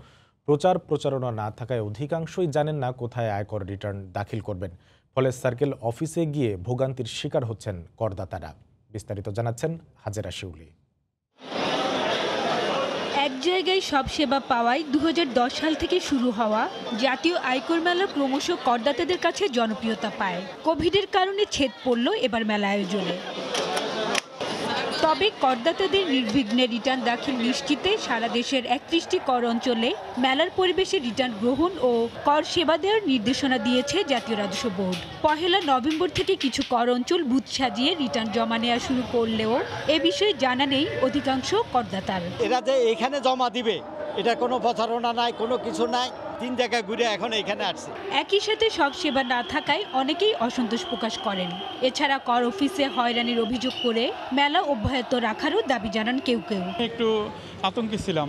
S3: প্রচারণা না থাকায় অধিকাংশই জানেন না কোথায় আয়কর রিটার্ন দাখিল করবেন। ফলে সার্কেল অফিসে গিয়ে ভোগান্তির শিকার হচ্ছেন করদাতারা। বিস্তারিত জানাচ্ছেন হাজেরা শিউলি।
S7: এক জায়গায় সব সেবা পাওয়ায় 2010 সাল থেকে শুরু হওয়া জাতীয় আয়কর মেলা ক্রমশ করদাতাদের কাছে জনপ্রিয়তা পায়। কোভিডের কারণে ছেদ পড়ল এবার মেলা আয়োজনে। তবে করদাতাদের নির্বিঘ্নে রিটার্ন দাখিল নিশ্চিতে সারা দেশের 31টি কর অঞ্চলে মেলার পরিবেশে রিটার্ন গ্রহণ ও কর সেবা দেওয়ার নির্দেশনা দিয়েছে জাতীয় রাজস্ব বোর্ড। 1 নভেম্বর থেকে কিছু কর অঞ্চল বুথ সাজিয়ে রিটার্ন জমা নেওয়া শুরু করলেও এ বিষয়ে জানা নেই অধিকাংশ করদাতার।
S8: এরা যে এখানে জমা দিবে এটা কোনো প্রচারণা নাই, কোনো কিছু নাই, 3 জায়গায় ঘুরে এখন এখানে আসছে।
S7: একই সাথে সব সেবা না থাকায় অনেকেই অসন্তোষ প্রকাশ করেন। এছাড়া কর অফিসে হয়রানির অভিযোগ করে মেলা অব্যাহত রাখারও দাবি জানান কেউ কেউ।
S10: একটু আতঙ্কে ছিলাম,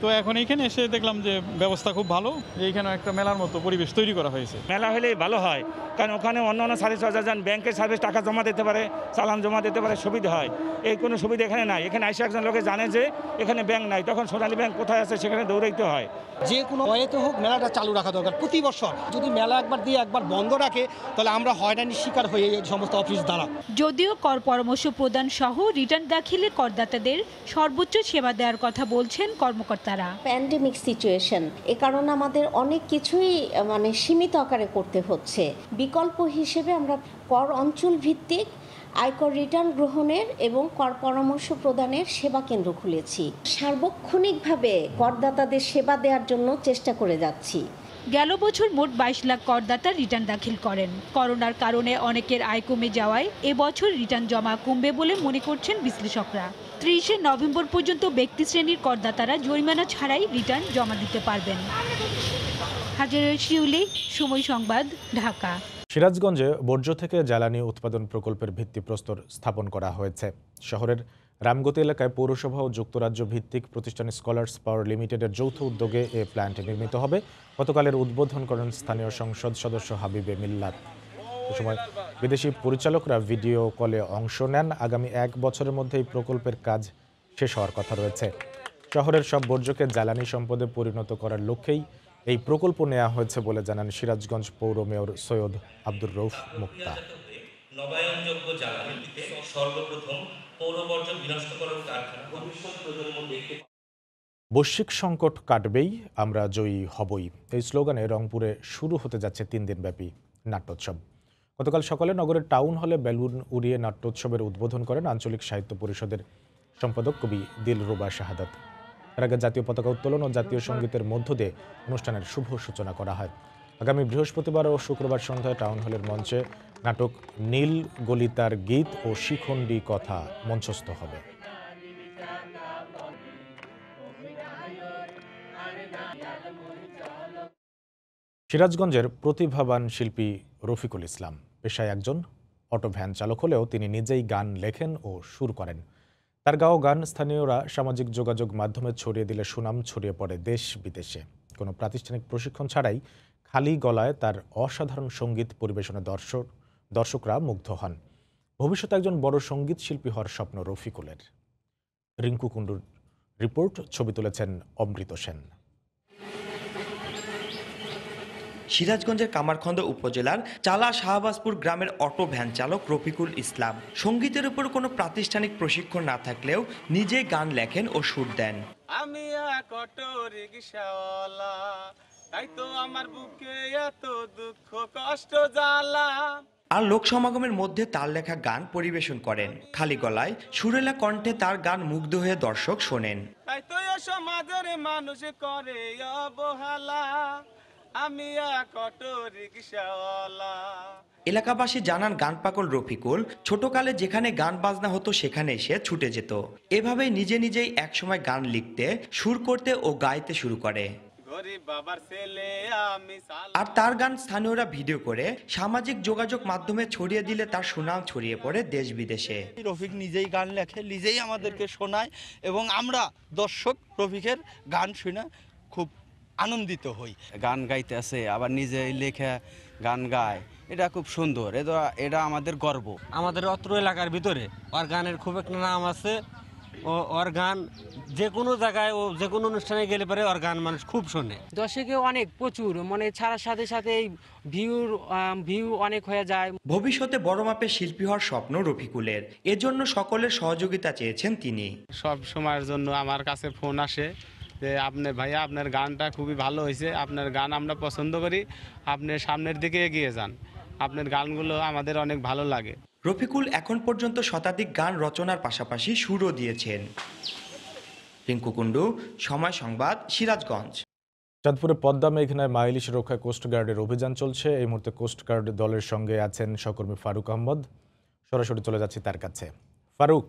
S10: তো এখন এখানে এসে দেখলাম যে ব্যবস্থা খুব ভালো, এইখানে একটা মেলার মতো পরিবেশ তৈরি করা হয়েছে।
S11: মেলা হলেই ভালো হয়, কারণ ওখানে অন্য সার্ভিস যান, ব্যাংকের সার্ভিস টাকা জমা দিতে পারে, চালান জমা দিতে পারে, সুবিধা হয়। এই কোনো সুবিধা এখানে নাই। এখানে এসে একজন লোকে জানে যে এখানে ব্যাংক নাই, তখন সোনালী ব্যাংক কোথায় আছে সেখানে দৌড়াইতে হয়।
S12: যে কোনো ওয়েতে হোক মেলাটা চালু রাখা দরকার প্রতি বছর। যদি মেলা একবার দিয়ে একবার বন্ধ রাখে তাহলে আমরা হয়রানির শিকার হয়ে এই সমস্ত অফিস দ্বারা।
S7: যদিও কর পরামর্শ প্রদান সহ রিটার্ন দাখিলে করদাতাদের সর্বোচ্চ সেবা দেওয়ার কথা বলছেন কর্মকর্তারা।
S13: প্যান্ডেমিক সিচুয়েশন, এ কারণে আমাদের অনেক কিছুই সীমিত আকারে করতে হচ্ছে। বিকল্প হিসেবে আমরা কর অঞ্চল ভিত্তিক আয়কর রিটার্ন গ্রহণের এবং কর পরামর্শ প্রদানের সেবা কেন্দ্র খুলেছি। সার্বক্ষণিকভাবে করদাতাদের সেবা দেওয়ার জন্য চেষ্টা করে যাচ্ছি।
S7: গেল বছর মোট 22 লাখ করদাতা রিটার্ন দাখিল করেন। করোনার কারণে অনেকের আয় কমে যাওয়ায় এবছর রিটার্ন জমা কমবে বলে মনে করছেন বিশ্লেষকরা। 30 নভেম্বর পর্যন্ত ব্যক্তি শ্রেণীর করদাতারা জরিমানা ছাড়াই রিটার্ন জমা দিতে পারবেন। হাজেরা শিউলি, সময় সংবাদ, ঢাকা।
S3: সিরাজগঞ্জে বর্জ্য থেকে জ্বালানি উৎপাদন প্রকল্পের ভিত্তিপ্রস্তর স্থাপন করা হয়েছে। শহরের রামগতি এলাকায় পৌরসভা ও যুক্তরাজ্য ভিত্তিক প্রতিষ্ঠান স্কলার্স পাওয়ার লিমিটেডের যৌথ উদ্যোগে এ প্ল্যান্ট নির্মিত হবে। গতকালের উদ্বোধন করেন স্থানীয় সংসদ সদস্য হাবিবে মিল্লাত। এ সময় বিদেশি পরিচালকরা ভিডিও কলে অংশ নেন। আগামী 1 বছরের মধ্যে এই প্রকল্পের কাজ শেষ হওয়ার কথা রয়েছে। শহরের সব বর্জ্যকে জ্বালানি সম্পদে পরিণত করার লক্ষ্যেই এই প্রকল্প নেওয়া হয়েছে বলে জানান সিরাজগঞ্জ পৌর মেয়র সৈয়দ আব্দুর রউফ মুক্তা।
S14: নবায়নযোগ্য জ্বালানিতে সর্বপ্রথম পৌর বর্জ্য বিনষ্টকরণ কারখানা ভবিষ্যৎ প্রজন্ম দেখতে।
S3: বৈশ্বিক সংকট কাটবেই, আমরা জয়ী হবই, এই স্লোগানে রংপুরে শুরু হতে যাচ্ছে 3 দিনব্যাপী নাট্যোৎসব। গতকাল সকালে নগরের টাউন হলে বেলুন উড়িয়ে নাট্যোৎসবের উদ্বোধন করেন আঞ্চলিক সাহিত্য পরিষদের সম্পাদক কবি দিলরুবা শাহাদাত। এর আগে জাতীয় পতাকা উত্তোলন ও জাতীয় সঙ্গীতের মধ্য দিয়ে অনুষ্ঠানের শুভ সূচনা করা হয়। আগামী বৃহস্পতিবার ও শুক্রবার সন্ধ্যায় টাউন হলের মঞ্চে নাটক নীল গলিতার গীত ও শিখণ্ডী কথা মঞ্চস্থ হবে। সিরাজগঞ্জের প্রতিভাবান শিল্পী রফিকুল ইসলাম পেশায় একজন অটো ভ্যান চালক হলেও তিনি নিজেই গান লেখেন ও সুর করেন। তার গাওয়া গান স্থানীয়রা সামাজিক যোগাযোগ মাধ্যমে ছড়িয়ে দিলে সুনাম ছড়িয়ে পড়ে দেশ বিদেশে। কোনো প্রাতিষ্ঠানিক প্রশিক্ষণ ছাড়াই খালি গলায় তার অসাধারণ সঙ্গীত পরিবেশনে দর্শকরা মুগ্ধ হন। ভবিষ্যতে একজন বড় সঙ্গীত শিল্পী হওয়ার স্বপ্ন রফিকুলের। রিঙ্কু কুণ্ডুর রিপোর্ট, ছবি তুলেছেন অমৃত সেন।
S9: সিরাজগঞ্জের কামারখন্দ উপজেলার চালা শাহবাজপুর গ্রামের অটো ভ্যান চালক রফিকুল ইসলাম। সঙ্গীতের উপর কোনো প্রাতিষ্ঠানিক প্রশিক্ষণ না থাকলেও নিজে গান লেখেন ও সুর দেন।
S15: আমি এক অটো রিকশাওয়ালা, তাই তো আমার বুকে এত দুঃখ কষ্ট জ্বালা।
S9: আর লোক সমাগমের মধ্যে তার লেখা গান পরিবেশন করেন। খালি গলায় সুরেলা কণ্ঠে তার গান মুগ্ধ হয়ে দর্শক শোনেন।
S15: তাই তো সমাজের মানুষ করে অবহেলা, আমি এক অটো রিকশাওয়ালা।
S9: এলাকাবাসী জানান গান পাগল রফিকুল ছোটকালে যেখানে গান বাজনা হতো সেখানে এসে ছুটে যেত। এভাবেই নিজে নিজেই একসময় গান লিখতে, সুর করতে ও গাইতে শুরু করে। আর তার গান স্থানীয়রা ভিডিও করে সামাজিক যোগাযোগ মাধ্যমে ছড়িয়ে দিলে তার সুনাম ছড়িয়ে পড়ে দেশ বিদেশে।
S16: রফিক নিজেই গান লেখে, নিজেই আমাদেরকে শোনায় এবং আমরা দর্শক রফিকের গান শুনে খুব আনন্দিত হই।
S17: গান গাইতে আছে, আবার নিজেই লেখা গান গায়, এটা খুব সুন্দর, এটা আমাদের গর্ব।
S19: আমাদের অত্র এলাকার ভিতরে ওর গানের খুব একটা নাম আছে। ওর গান যে কোনো জায়গায় ও যে কোনো অনুষ্ঠানে গেলে পরে ওর গান মানুষ খুব শোনে।
S27: দর্শকে অনেক প্রচুর মানে ছাড়ার সাথে সাথে এই ভিউ অনেক হয়ে যায়।
S9: ভবিষ্যতে বড় মাপের শিল্পী হওয়ার স্বপ্ন রফিকুলের, এজন্য সকলের সহযোগিতা চেয়েছেন তিনি।
S19: সব সময়ের জন্য আমার কাছে ফোন আসে যে আপনি ভাইয়া আপনার গানটা খুবই ভালো হয়েছে, আপনার গান আমরা পছন্দ করি, আপনি সামনের দিকে এগিয়ে যান, আপনার গানগুলো আমাদের অনেক ভালো লাগে।
S9: রফিকুল এখন পর্যন্ত শতাধিক গান রচনার পাশাপাশি সুরও দিয়েছেন। রিঙ্কু কুণ্ডু, সময় সংবাদ, সিরাজগঞ্জ।
S3: চাঁদপুরে পদ্মা মেঘনায় মা ইলিশ রক্ষায় কোস্টগার্ডের অভিযান চলছে। এই মুহূর্তে কোস্টগার্ড দলের সঙ্গে আছেন সহকর্মী ফারুক আহমদ। সরাসরি চলে যাচ্ছি তার কাছে। ফারুক।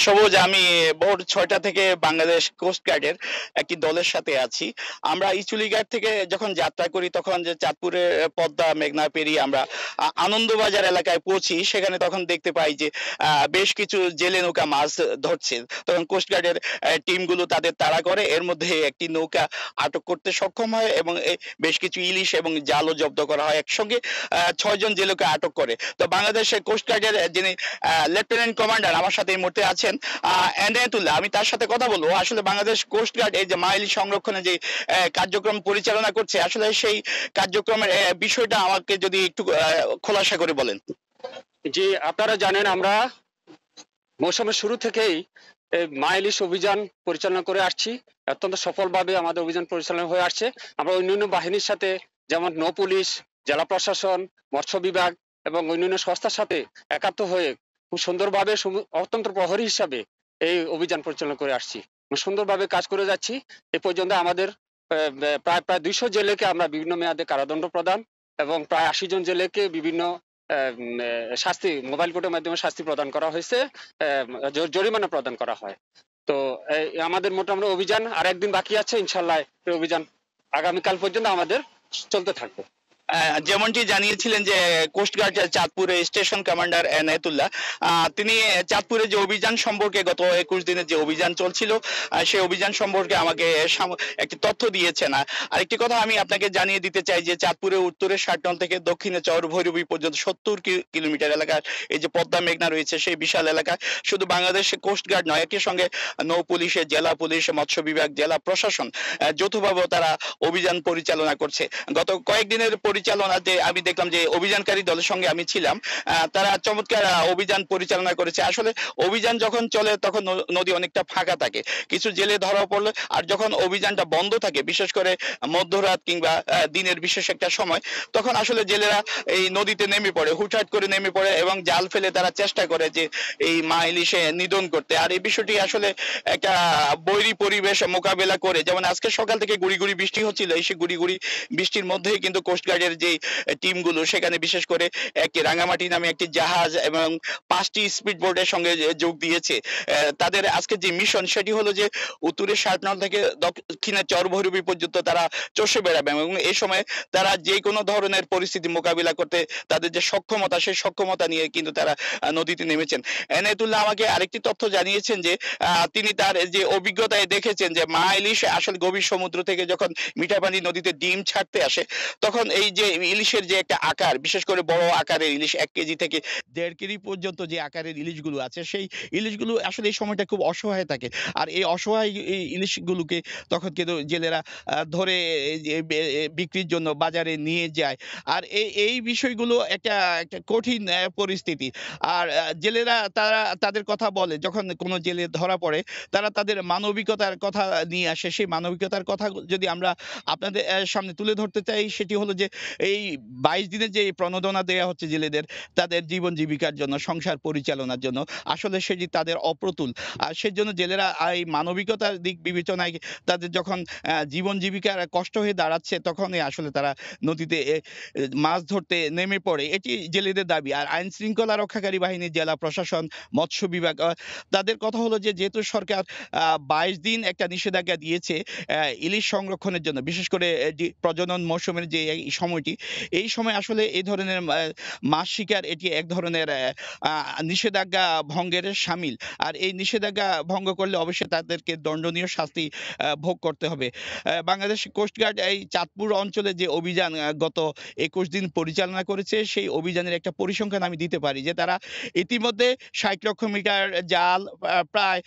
S20: সবুজ, আমি ভোর 6টা থেকে বাংলাদেশ কোস্টগার্ডের একটি দলের সাথে আছি। আমরা ইচুলিঘাট থেকে যখন যাত্রা করি তখন যে চাঁদপুরের পদ্মা মেঘনা পেরিয়ে আমরা আনন্দবাজার এলাকায় পৌঁছি, সেখানে তখন দেখতে পাই যে বেশ কিছু জেলে নৌকা মাছ ধরছে। তখন কোস্টগার্ডের টিমগুলো তাদের তাড়া করে, এর মধ্যে একটি নৌকা আটক করতে সক্ষম হয় এবং বেশ কিছু ইলিশ এবং জালও জব্দ করা হয়। একসঙ্গে 6 জন জেলেকে আটক করে। তো বাংলাদেশের কোস্টগার্ডের যিনি লেফটেন্যান্ট কমান্ডার আমার সাথে এই মুহূর্তে আছেন এনায়েতুল্লাহ, আমি তার সাথে কথা বলবো। আসলে বাংলাদেশ কোস্টগার্ড এই যে মা ইলিশ সংরক্ষণে যে কার্যক্রম পরিচালনা করছে, আসলে সেই কার্যক্রমের বিষয়টা আমাকে যদি একটু খোলাসা করে বলেন।
S21: জি, আপনারা জানেন আমরা মৌসুমের শুরু থেকেই মা ইলিশ অভিযান পরিচালনা করে আসছি। অত্যন্ত সফলভাবে আমাদের অভিযান পরিচালনা হয়ে আসছে। আমরা অন্যান্য বাহিনীর সাথে যেমন নৌ পুলিশ, জেলা প্রশাসন, মৎস্য বিভাগ এবং অন্যান্য সংস্থার সাথে একাত্ম হয়ে খুব সুন্দরভাবে অতন্ত্র প্রহরী হিসাবে এই অভিযান পরিচালনা করে আসছি। সুন্দরভাবে কাজ করে যাচ্ছি। এ পর্যন্ত আমাদের প্রায় 200 জেলেকে আমরা বিভিন্ন মেয়াদে কারাদণ্ড প্রদান এবং প্রায় 80 জন জেলেকে বিভিন্ন শাস্তি, মোবাইল কোর্টের মাধ্যমে শাস্তি প্রদান করা হয়েছে, জরিমানা প্রদান করা হয়। তো আমাদের মোটামুটি অভিযান আর একদিন বাকি আছে। ইনশাল্লাহ এই অভিযান আগামীকাল পর্যন্ত আমাদের চলতে থাকবে।
S20: যেমনটি জানিয়েছিলেন যে কোস্টগার্ড চাঁদপুরে স্টেশন কমান্ডার এনায়েতুল্লাহ, তিনি চাঁদপুরে যে অভিযান সম্পর্কে গত 21 দিনের যে অভিযান চলছিল সেই অভিযান সম্পর্কে আমাকে একটি তথ্য দিয়েছেন। আরেকটি কথা আমি আপনাকে জানিয়ে দিতে চাই যে চাঁদপুরে উত্তরে 60 থেকে দক্ষিণে চর ভৈরবী পর্যন্ত 70 কিলোমিটার এলাকার এই যে পদ্মা মেঘনা রয়েছে, সেই বিশাল এলাকায় শুধু বাংলাদেশের কোস্টগার্ড নয়, একই সঙ্গে নৌ পুলিশের, জেলা পুলিশ, মৎস্য বিভাগ, জেলা প্রশাসন যৌথভাবে তারা অভিযান পরিচালনা করছে। গত কয়েকদিনের পরিচালনাতে আমি দেখলাম যে অভিযানকারী দলের সঙ্গে আমি ছিলাম, তারা চমৎকার অভিযান পরিচালনা করেছে। আসলে অভিযান যখন চলে তখন নদী অনেকটা ফাঁকা থাকে, কিছু জেলে ধরা পড়লে, আর যখন অভিযানটা বন্ধ থাকে বিশেষ করে মধ্যরাত কিংবা দিনের বিশেষ একটা সময়, তখন আসলে জেলেরা এই নদীতে নেমে পড়ে, হুটহাট করে নেমে পড়ে এবং জাল ফেলে তারা চেষ্টা করে যে এই মা ইলিশে নিধন করতে। আর এই বিষয়টি আসলে একটা বৈরী পরিবেশ মোকাবেলা করে, যেমন আজকে সকাল থেকে গুড়ি গুড়ি বৃষ্টি হচ্ছিল, এই সেই গুড়ি গুড়ি বৃষ্টির মধ্যেই কিন্তু কোস্টগার্ডের যে টিমগুলো সেখানে বিশেষ করে একটি রাঙামাটি নামে একটি জাহাজ এবং 5টি স্পিড বোটের সঙ্গে যোগ দিয়েছে। তাদের আজকে যে মিশন সেটি হলো যে উত্তরের 60 থেকে দক্ষিণের চর ভৈরবী পর্যন্ত তারা চষে বেড়াবে এবং এই সময় তারা যে কোনো ধরনের পরিস্থিতি মোকাবিলা করতে তাদের যে সক্ষমতা, সেই সক্ষমতা নিয়ে কিন্তু তারা নদীতে নেমেছেন। এনায়েতুল্লাহ আমাকে আরেকটি তথ্য জানিয়েছেন যে তিনি তার যে অভিজ্ঞতায় দেখেছেন যে মা ইলিশ আসলে গভীর সমুদ্র থেকে যখন মিঠাপানি নদীতে ডিম ছাড়তে আসে, তখন এই যে ইলিশের যে একটা আকার, বিশেষ করে বড় আকারের ইলিশ 1 কেজি থেকে 1.5 কেজি পর্যন্ত যে আকারের ইলিশগুলো আছে, সেই ইলিশগুলো আসলে এই সময়টা খুব অসহায় থাকে। আর এই অসহায় ইলিশগুলোকে তখন কিন্তু জেলেরা ধরে বিক্রির জন্য বাজারে নিয়ে যায়। আর এই বিষয়গুলো একটা কঠিন পরিস্থিতি। আর জেলেরা তাদের কথা বলে, যখন কোনো জেলে ধরা পড়ে তারা তাদের মানবিকতার কথা নিয়ে আসে। সেই মানবিকতার কথা যদি আমরা আপনাদের সামনে তুলে ধরতে চাই, সেটি হলো যে এই 22 দিনের যে প্রণোদনা দেওয়া হচ্ছে জেলেদের তাদের জীবন জীবিকার জন্য, সংসার পরিচালনার জন্য, আসলে সেটি তাদের অপ্রতুল। আর সেজন্য জেলেরা এই মানবিকতার দিক বিবেচনায় তাদের যখন জীবন জীবিকার কষ্ট হয়ে দাঁড়াচ্ছে, তখনই আসলে তারা নদীতে মাছ ধরতে নেমে পড়ে। এটি জেলেদের দাবি। আর আইন শৃঙ্খলা রক্ষাকারী বাহিনী, জেলা প্রশাসন, মৎস্য বিভাগ, তাদের কথা হলো যে যেহেতু সরকার 22 দিন একটা নিষেধাজ্ঞা দিয়েছে ইলিশ সংরক্ষণের জন্য, বিশেষ করে প্রজনন মৌসুমের যে সময়টি, এই সময় আসলে এই ধরনের মাছ শিকার এটি এক ধরনের নিষেধাজ্ঞা ভঙ্গের শামিল। আর এই নিষেধাজ্ঞা ভঙ্গ করলে অবশ্যই তাদেরকে দণ্ডনীয় শাস্তি ভোগ করতে হবে। বাংলাদেশ কোস্টগার্ড এই চাঁদপুর অঞ্চলে যে অভিযান গত 21 দিন পরিচালনা করেছে, সেই অভিযানের একটা পরিসংখ্যান আমি দিতে পারি যে তারা ইতিমধ্যে 60 লক্ষ মিটার জাল, প্রায়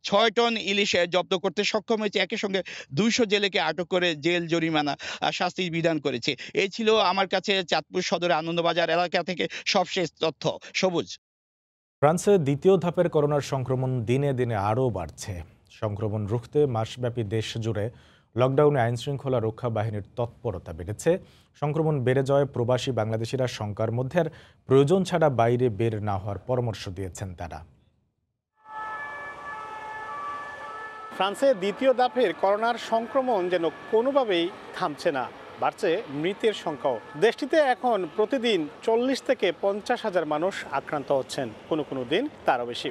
S20: 6 টন ইলিশ জব্দ করতে সক্ষম হয়েছে। একই সঙ্গে 200 জেলেকে আটক করে জেল জরিমানা শাস্তির বিধান করেছে। এই ছিল আমার কাছে চাঁদপুর সদরের আনন্দবাজার এলাকা থেকে সবশেষ তথ্য। সবুজ।
S3: ফ্রান্সে দ্বিতীয় ধাপের করোনার সংক্রমণ দিনে দিনে আরও বাড়ছে। সংক্রমণ রুখতে মাসব্যাপী দেশ জুড়ে লকডাউনে আইনশৃঙ্খলা রক্ষা বাহিনীর তৎপরতা বেড়েছে। সংক্রমণ বেড়ে যাওয়ায় প্রবাসী বাংলাদেশিরা শঙ্কার মধ্যে আর প্রয়োজন ছাড়া বাইরে বের না হওয়ার পরামর্শ দিয়েছেন তারা।
S2: ফ্রান্সে দ্বিতীয় ধাপের করোনার সংক্রমণ যেন কোনোভাবেই থামছে না, বাড়ছে মৃতের সংখ্যাও। দেশটিতে এখন প্রতিদিন 40 থেকে 50,000 মানুষ আক্রান্ত হচ্ছেন, কোনো কোনো দিন তারও বেশি।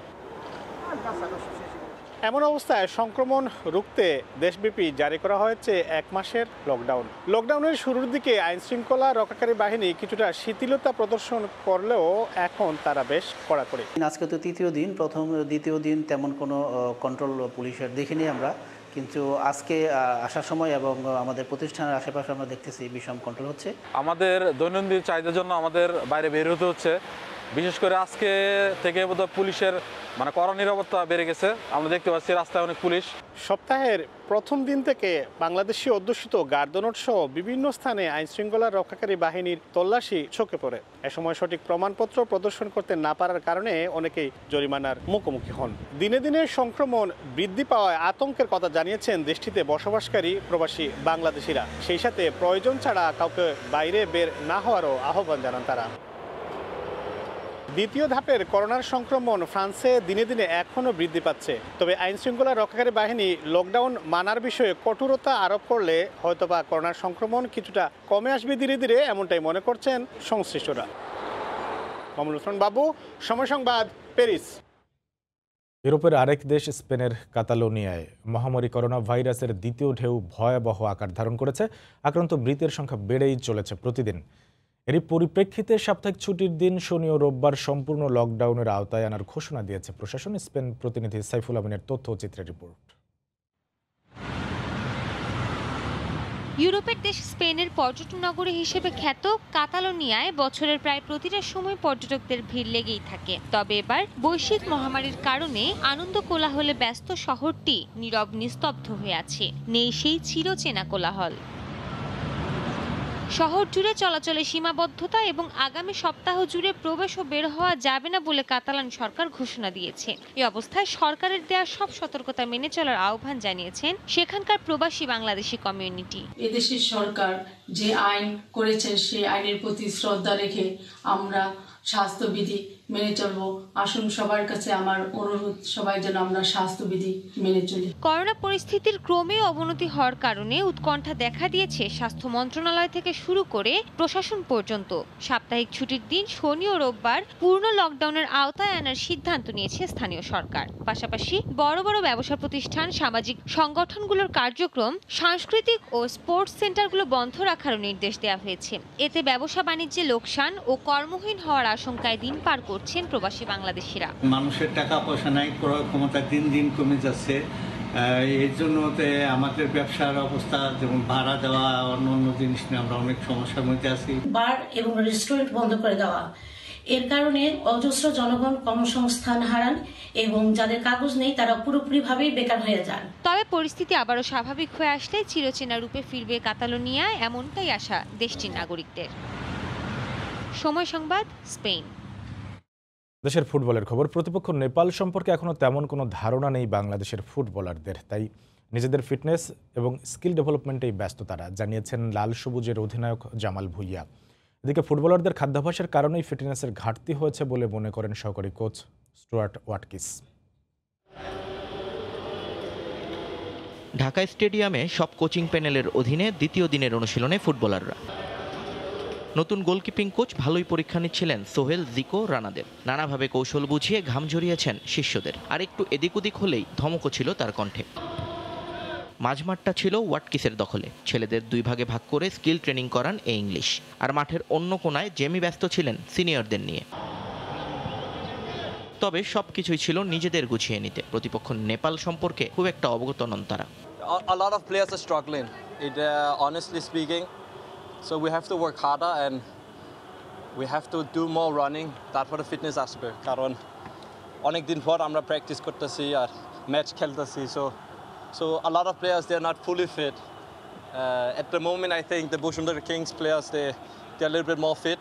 S2: এমন অবস্থায় সংক্রমণ রুখতে দেশব্যাপী জারি করা হয়েছে 1 মাসের লকডাউন। লকডাউনের শুরুর দিকে আইনশৃঙ্খলা রক্ষাকারী বাহিনী কিছুটা শিথিলতা প্রদর্শন করলেও এখন তারা বেশ কড়াকড়ি।
S18: আজকে তো তৃতীয় দিন, দ্বিতীয় দিন তেমন কোনো কন্ট্রোল পুলিশের দেখিনি আমরা, কিন্তু আজকে আসার সময় এবং আমাদের প্রতিষ্ঠানের আশেপাশে আমরা দেখতেছি বিষম কন্ট্রোল হচ্ছে।
S22: আমাদের দৈনন্দিন চাহিদার জন্য আমাদের বাইরে বের হতে হচ্ছে। বিশেষ করে আজকে থেকে বোধহয় পুলিশের কড়া নিরাপত্তা বেড়ে গেছে। আমরা দেখতে পাচ্ছি রাস্তায় অনেক পুলিশ।
S2: সপ্তাহের প্রথম দিন থেকে বাংলাদেশি অধ্যুষিত গার্ডনট সহ বিভিন্ন স্থানে আইনশৃঙ্খলা রক্ষাকারী বাহিনীর তল্লাশি চোখে পড়ে। এ সময় সঠিক প্রমাণপত্র প্রদর্শন করতে না পারার কারণে অনেকেই জরিমানার মুখোমুখি হন। দিনে দিনে সংক্রমণ বৃদ্ধি পাওয়ায় আতঙ্কের কথা জানিয়েছেন দেশটিতে বসবাসকারী প্রবাসী বাংলাদেশিরা। সেই সাথে প্রয়োজন ছাড়া কাউকে বাইরে বের না হওয়ারও আহ্বান জানান তারা। দ্বিতীয় ধাপের করোনার সংক্রমণ ফ্রান্সে দিনে দিনে এখনও বৃদ্ধি পাচ্ছে। তবে আইনশৃঙ্খলা রক্ষাকারী বাহিনী লকডাউন মানার বিষয়ে কঠোরতা আরোপ করলে হয়তোবা করোনার সংক্রমণ কিছুটা কমে আসবে ধীরে ধীরে, এমনটাই মনে করছেন সংশ্লিষ্টরা। কমল হোসেন বাবু, সময় সংবাদ, প্যারিস।
S3: ইউরোপের আরেক দেশ স্পেনের কাতালোনিয়ায় মহামারী করোনা ভাইরাসের দ্বিতীয় ঢেউ ভয়াবহ আকার ধারণ করেছে। আক্রান্ত মৃতের সংখ্যা বেড়েই চলেছে প্রতিদিন। এরই পরিপ্রেক্ষিতে সাপ্তাহিক ছুটির দিন শনি ও রোববার সম্পূর্ণ লকডাউনের আওতায় আনার ঘোষণা দিয়েছে প্রশাসন। স্পেন প্রতিনিধি সাইফুল আমিনের তথ্য ও চিত্রের রিপোর্ট।
S23: ইউরোপের দেশ স্পেনের পর্যটন নগরী হিসেবে খ্যাত কাতালোনিয়ায় বছরের প্রায় প্রতিটা সময় পর্যটকদের ভিড় লেগেই থাকে। তবে এবার বৈশ্বিক মহামারীর কারণে আনন্দ কোলাহলে ব্যস্ত শহরটি নীরব নিস্তব্ধ হয়ে আছে। নেই সেই চিরচেনা কোলাহল। শহর জুড়ে চলাচলে সীমাবদ্ধতা এবং আগামী সপ্তাহ জুড়ে প্রবেশ ও বের হওয়া যাবে না বলে কাতালান সরকার ঘোষণা দিয়েছে। এই অবস্থায় সরকারের দেওয়া সব সতর্কতা মেনে চলার আহ্বান জানিয়েছেন সেখানকার প্রবাসী বাংলাদেশি কমিউনিটি।
S24: এদেশের সরকার যে আইন করেছেন সেই আইনের প্রতি শ্রদ্ধা রেখে আমরা স্বাস্থ্যবিধি মেনে চলবো। আসুন সবার কাছে আমার অনুরোধ, সবাই যেন আমরা স্বাস্থ্যবিধি মেনে চলি।
S23: করোনা পরিস্থিতির ক্রমে অবনতি হওয়ার কারণে উৎকণ্ঠা দেখা দিয়েছে স্বাস্থ্য মন্ত্রণালয় থেকে শুরু করে প্রশাসন পর্যন্ত। সাপ্তাহিক ছুটির দিন শনি ও রোববার পূর্ণ লকডাউনের আওতায় আনার সিদ্ধান্ত নিয়েছে স্থানীয় সরকার। পাশাপাশি বড় বড় ব্যবসা প্রতিষ্ঠান, সামাজিক সংগঠনগুলোর কার্যক্রম, সাংস্কৃতিক ও স্পোর্টস সেন্টারগুলো বন্ধ রাখারও নির্দেশ দেওয়া হয়েছে। এতে ব্যবসা বাণিজ্যে লোকসান ও কর্মহীন হওয়ার আশঙ্কায় দিন পার করছেন প্রবাসী বাংলাদেশিরা।
S25: মানুষের টাকা পয়সা নাই, ক্রয় ক্ষমতা দিন দিন কমে যাচ্ছে।
S1: এর জন্য আমাদের ব্যবসার অবস্থা যেমন ভাড়া দেওয়া অন্য অন্য জিনিস নিয়ে আমরা অনেক সমস্যার মধ্যে আছি।
S4: বার এবং রেস্টুরেন্ট বন্ধ করে দেওয়া, এর কারণে অজস্র জনগণ কর্মসংস্থান হারান এবং যাদের কাগজ নেই তারা পুরোপুরিভাবেই বেকার হয়ে যান।
S23: তবে পরিস্থিতি আবারও স্বাভাবিক হয়ে আসলে চিরচেনা রূপে ফিরবে কাতালোনিয়া, এমনটাই আশা দেশটির নাগরিকদের। সময় সংবাদ, স্পেন।
S3: দেশের ফুটবলের খবর। প্রতিপক্ষ নেপাল সম্পর্কে এখনও তেমন কোনো ধারণা নেই বাংলাদেশের ফুটবলারদের, তাই নিজেদের ফিটনেস এবং স্কিল ডেভেলপমেন্টেই ব্যস্ত তারা, জানিয়েছেন লাল সবুজের অধিনায়ক জামাল ভুঁইয়া। এদিকে ফুটবলারদের খাদ্যাভ্যাসের কারণেই ফিটনেসের ঘাটতি হয়েছে বলে মনে করেন সহকারী কোচ স্টুয়ার্ট ওয়াটকিস।
S5: ঢাকা স্টেডিয়ামে সব কোচিং প্যানেলের অধীনে দ্বিতীয় দিনের অনুশীলনে ফুটবলাররা। নতুন গোলকিপিং কোচ ভালোই পরীক্ষা নিচ্ছিলেন সোহেল, জিকো, রানাদের। নানাভাবে কৌশল বুঝিয়ে ঘাম ঝরিয়েছেন শিষ্যদের। আর একটু এদিক ওদিক হলেই ধমকও ছিল তার কণ্ঠে। মাঝমাঠটা ছিল ওয়াটকিসের দখলে। ছেলেদের 2 ভাগে ভাগ করে স্কিল ট্রেনিং করান এই ইংলিশ। আর মাঠের অন্য কোনায় জেমি ব্যস্ত ছিলেন সিনিয়রদের নিয়ে। তবে সবকিছুই ছিল নিজেদের গুছিয়ে নিতে। প্রতিপক্ষ নেপাল সম্পর্কে খুব একটা অবগত নন তারা।
S6: A lot of players are struggling, honestly speaking. So we have to work harder and we have to do more running. তারপরে ফিটনেস আসবে, কারণ অনেক দিন পর আমরা প্র্যাকটিস করতেছি আর ম্যাচ খেলতেছি। So a lot of players, they're not fully fit. At the moment, I think the Bujumbura Kings players, they're a little bit more fit.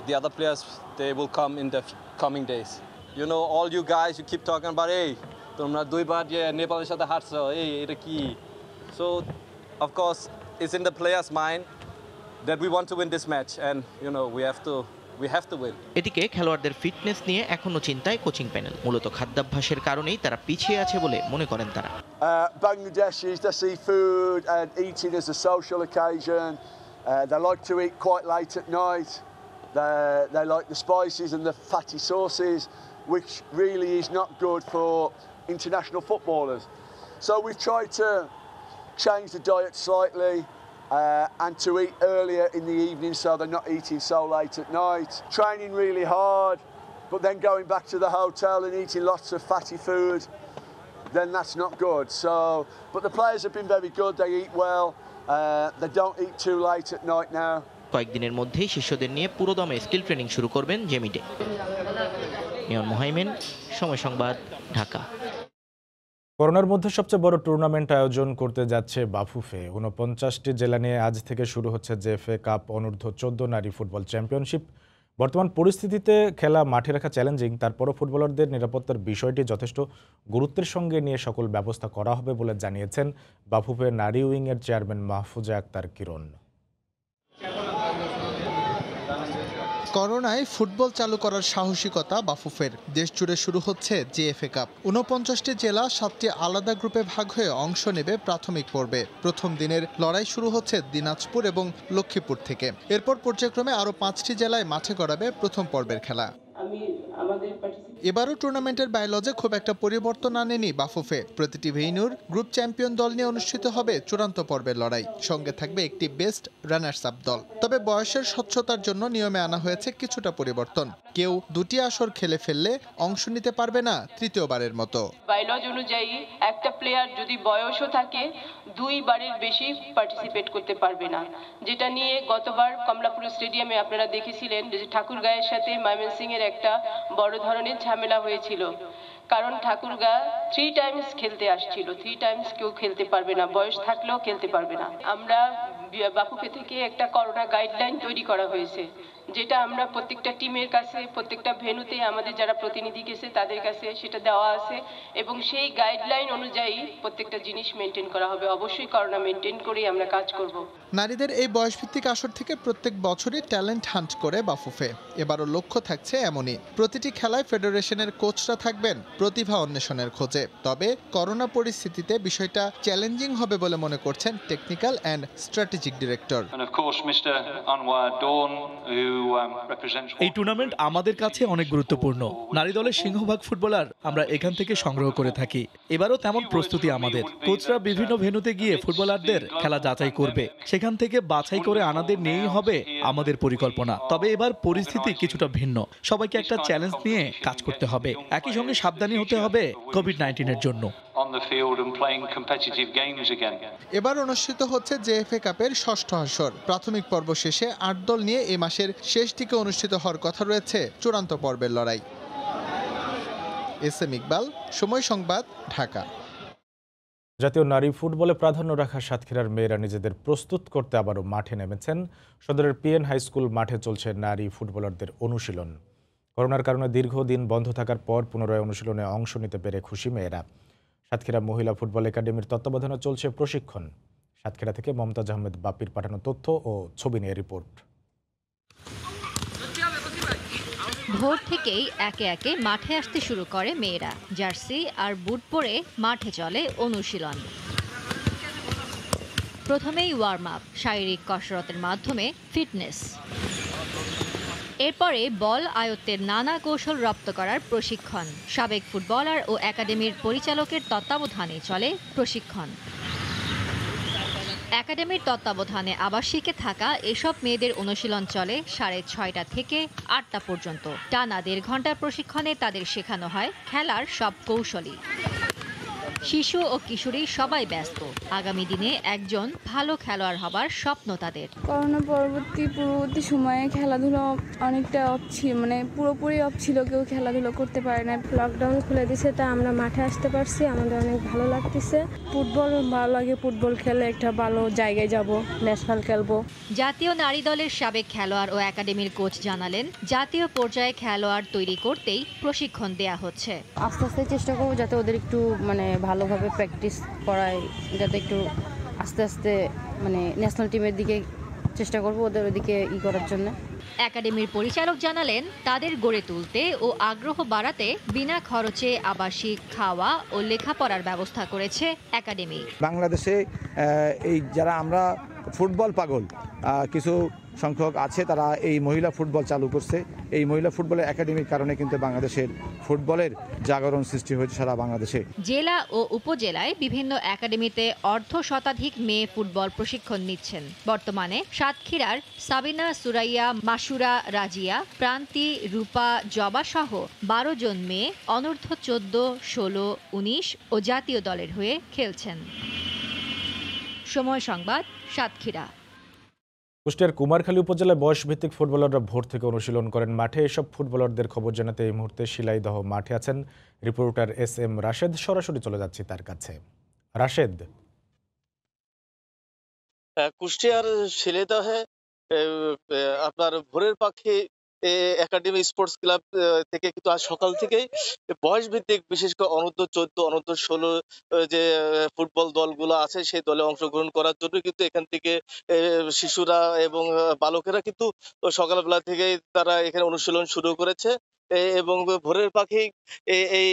S6: The other players, they will come in the coming days. You know, all you guys, you keep talking about, hey, তোমরা 2 বার যে নেপালের সাথে হারছো, এই এটা কি? So, of course, it's in the players' mind that we want to win this match, and you know, we have to win.
S5: এদিকে খেলোয়াড়দের fitness নিয়ে এখনো চিন্তায় কোচিং প্যানেল। মূলত খাদ্যাভ্যাসের কারণেই তারা পিছিয়ে আছে বলে মনে করেন তারা।
S8: Bangladeshis, they see food and eating as a social occasion. They like to eat quite late at night. They like the spices and the fatty sauces, which really is not good for international footballers. So we've tried to change the diet slightly and to eat earlier in the evening so they're not eating so late at night. Training really hard, but then going back to the hotel and eating lots of fatty food, then that's not good. But the players have been very good. They eat well. They don't eat too late at night now.
S5: কয়েকদিনের মধ্যেই শিষ্যদের নিয়ে পুরোদমে skill training শুরু করবেন Jamie Day. নিয়ন মোহাইমেন, সময় সংবাদ, ঢাকা।
S3: করোনার মধ্যে সবচেয়ে বড় টুর্নামেন্ট আয়োজন করতে যাচ্ছে বাফুফে। 49টি জেলা নিয়ে আজ থেকে শুরু হচ্ছে জেএফএ কাপ অনূর্ধ্ব 14 নারী ফুটবল চ্যাম্পিয়নশিপ। বর্তমান পরিস্থিতিতে খেলা মাঠে রাখা চ্যালেঞ্জিং, তারপরও ফুটবলারদের নিরাপত্তার বিষয়টি যথেষ্ট গুরুত্বের সঙ্গে নিয়ে সকল ব্যবস্থা করা হবে বলে জানিয়েছেন বাফুফে নারী উইংয়ের চেয়ারম্যান মাহফুজা আক্তার কিরণ।
S25: করোনায় ফুটবল চালু করার সাহসিকতা বাফুফের। দেশ জুড়ে শুরু হচ্ছে জেএফএ কাপ। 49টি জেলা 7টি আলাদা গ্রুপে ভাগ হয়ে অংশ নেবে প্রাথমিক পর্বে। প্রথম দিনের লড়াই শুরু হচ্ছে দিনাজপুর এবং লক্ষ্মীপুর থেকে। এরপর পর্যায়ক্রমে আরও 5টি জেলায় মাঠে গড়াবে প্রথম পর্বের খেলা। এবারও টুর্নামেন্টের বায়োলজে খুব একটা পরিবর্তন আনেনি বাফুফে। প্রতিটি ভেন্যুর গ্রুপ চ্যাম্পিয়ন দল নিয়ে অনুষ্ঠিত হবে চূড়ান্ত পর্বের লড়াই। সঙ্গে থাকবে একটি বেস্ট রানার্স আপ দল। তবে বয়সের স্বচ্ছতার জন্য নিয়মে আনা হয়েছে কিছুটা পরিবর্তন। কেউ 2টি আসর খেলে ফেললে অংশ নিতে পারবে না তৃতীয়বারের মতো।
S26: বায়োলজি অনুযায়ী একটা প্লেয়ার যদি বয়সও থাকে 2 বারের বেশি পার্টিসিপেট করতে পারবে না, যেটা নিয়ে গতবার কমলাপুর স্টেডিয়ামে আপনারা দেখেছিলেন যে ঠাকুরগাঁয়ের সাথে ময়মনসিংহের একটা বড় ধরনের ঝামেলা হয়েছিল, কারণ ঠাকুরগাঁ 3 টাইমস খেলতে আসছিল। 3 টাইমস কেউ খেলতে পারবে না, বয়স থাকলেও খেলতে পারবে না। আমরা বাফুফে থেকে একটা করোনা গাইডলাইন তৈরি করা হয়েছে, যেটা আমরা প্রত্যেকটা টিমের কাছে, প্রত্যেকটা ভেন্যুতে আমাদের যারা প্রতিনিধি গেছে তাদের কাছে সেটা দেওয়া আছে এবং সেই গাইডলাইন অনুযায়ী প্রত্যেকটা জিনিস মেনটেন করা হবে। অবশ্যই করোনা মেনটেন করেই আমরা কাজ করব।
S25: নারীদের এই বয়সভিত্তিক আসর থেকে প্রত্যেক বছরই ট্যালেন্ট হান্ট করে বাফুফে। এবারও লক্ষ্য থাকছে এমনই। প্রতিটি খেলায় ফেডারেশনের কোচরা থাকবেন প্রতিভা অন্বেষণের খোঁজে। তবে করোনা পরিস্থিতিতে বিষয়টা চ্যালেঞ্জিং হবে বলে মনে করছেন টেকনিক্যাল অ্যান্ড স্ট্র্যাটেজিক ডিরেক্টর।
S28: এই টুর্নামেন্ট আমাদের কাছে অনেক গুরুত্বপূর্ণ। নারী দলের সিংহভাগ ফুটবলার আমরা এখান থেকে সংগ্রহ করে থাকি। এবারও তেমন প্রস্তুতি আমাদের। কোচরা বিভিন্ন ভেন্যুতে গিয়ে ফুটবলারদের খেলা যাচাই করবে, সেখান থেকে বাছাই করে আনাদের নিয়েই হবে আমাদের পরিকল্পনা। তবে এবার পরিস্থিতি কিছুটা ভিন্ন। সবাইকে একটা চ্যালেঞ্জ নিয়ে কাজ করতে হবে। একই সঙ্গে সাবধানী হতে হবে কোভিড-19 এর জন্য।
S7: on the field and playing competitive games again.
S25: এবার অনুষ্ঠিত হচ্ছে জেএফএ কাপের ষষ্ঠ আসর। প্রাথমিক পর্ব শেষে ৮ দল নিয়ে এই মাসের শেষ দিকে অনুষ্ঠিত হওয়ার কথা রয়েছে চূড়ান্ত পর্বের লড়াই। এসএম ইকবাল, সময় সংবাদ, ঢাকা।
S3: জাতীয় নারী ফুটবলে প্রাধান্য রাখা সাতক্ষীরার মেয়েরা নিজেদের প্রস্তুত করতে আবারও মাঠে নেমেছেন। সদরের পিএন হাই স্কুল মাঠে চলছে নারী ফুটবলারদের অনুশীলন। করোনার কারণে দীর্ঘদিন বন্ধ থাকার পর পুনরায় অনুশীলনে অংশ নিতে পেরে খুশি মেয়েরা। সাতক্ষীরা মহিলা ফুটবল একাডেমির তত্ত্বাবধানে চলছে প্রশিক্ষণ। সাতক্ষীরা থেকে মমতাজ আহমেদ বাপির পাঠানো তথ্য ও ছবি নিয়ে রিপোর্ট।
S10: ভোর থেকেই একে একে মাঠে আসতে শুরু করে মেয়েরা। জার্সি আর বুট পরে মাঠে চলে অনুশীলন। প্রথমেই ওয়ার্ম আপ, শারীরিক কসরতের মাধ্যমে ফিটনেস। এরপরে বল আয়ত্তের নানা কৌশল রপ্ত করার প্রশিক্ষণ। সাবেক ফুটবলার ও একাডেমির পরিচালকের তত্ত্বাবধানে চলে প্রশিক্ষণ। একাডেমির তত্ত্বাবধানে আবাসিকে থাকা এসব মেয়েদের অনুশীলন চলে 6:30 থেকে 8টা পর্যন্ত। টানা 1.5 ঘন্টার প্রশিক্ষণে তাদের শেখানো হয় খেলার সব কৌশলই। শিশু ও কিশোরী সবাই ব্যস্ত। আগামী দিনে একজন ভালো খেলোয়াড় হবার স্বপ্ন তাদের।
S11: করোনা পূর্ববর্তী সময়ে খেলাধুলো অনেকটা পুরোপুরি অফ ছিল, কেউ খেলাধুলো করতে পারে না। লকডাউন খুলে দিয়েছে, তা আমরা মাঠে আসতে পারছি, আমাদের অনেক ভালো লাগতেছে। ফুটবল ভালো লাগে, ফুটবল খেলে একটা ভালো জায়গায় যাব, ন্যাশনাল খেলবো।
S10: জাতীয় নারী দলের সাবেক খেলোয়াড় ও একাডেমির কোচ জানালেন, জাতীয় পর্যায়ে খেলোয়াড় তৈরি করতেই প্রশিক্ষণ দেয়া হচ্ছে।
S11: আস্তে আস্তে চেষ্টা করবো যাতে ওদের একটু ভালোভাবে প্র্যাকটিস করায়, যাতে একটু আস্তে আস্তে ন্যাশনাল টিমের দিকে চেষ্টা করবো, ওদের ওদিকে করার জন্য।
S10: একাডেমির পরিচালক জানালেন, তাদের গড়ে তুলতে ও আগ্রহ বাড়াতে বিনা খরচে আবাসিক, খাওয়া ও লেখাপড়ার ব্যবস্থা করেছে একাডেমি।
S12: বাংলাদেশে এই যারা আমরা ফুটবল পাগল কিছু সংখ্যক আছে, তারা এই মহিলা ফুটবল চালু করছে। এই মহিলা ফুটবলের একাডেমির কারণে কিন্তু বাংলাদেশের ফুটবলের জাগরণ সৃষ্টি হয়েছে সারা বাংলাদেশে।
S10: জেলা ও উপজেলায় বিভিন্ন একাডেমিতে 1/2 মেয়ে ফুটবল প্রশিক্ষণ নিচ্ছেন। বর্তমানে সাতক্ষীরার সাবিনা, সুরাইয়া, মাসুরা, রাজিয়া, প্রান্তি, রূপা, জবা সহ 12 জন মেয়ে অনূর্ধ্ব 14, 16, 19 ও জাতীয় দলের হয়ে খেলছেন। সময় সংবাদ, সাতক্ষীরা।
S3: কুষ্টিয়ার কুমারখালী উপজেলায় বয়সভিত্তিক ফুটবলাররা ভোর থেকে অনুশীলন করেন মাঠে। এসব ফুটবলারদের খবর জানাতে এই মুহূর্তে শিলাইদহ মাঠে আছেন রিপোর্টার এসএম রাশেদ। সরাসরি চলে যাচ্ছি তার কাছে। রাশেদ,
S13: কুষ্টিয়ার শিলাইদহে আপনার ভোরের পাখি একাডেমি স্পোর্টস ক্লাব থেকে কিন্তু আজ সকাল থেকেই বয়স ভিত্তিক, বিশেষ করে অনূর্ধ্ব 14, অনূর্ধ্ব 16 যে ফুটবল দলগুলো আছে সেই দলে অংশগ্রহণ করার জন্য কিন্তু এখান থেকে শিশুরা এবং বালকেরা কিন্তু সকালবেলা থেকেই তারা এখানে অনুশীলন শুরু করেছে। এবং ভোরের পাখি এই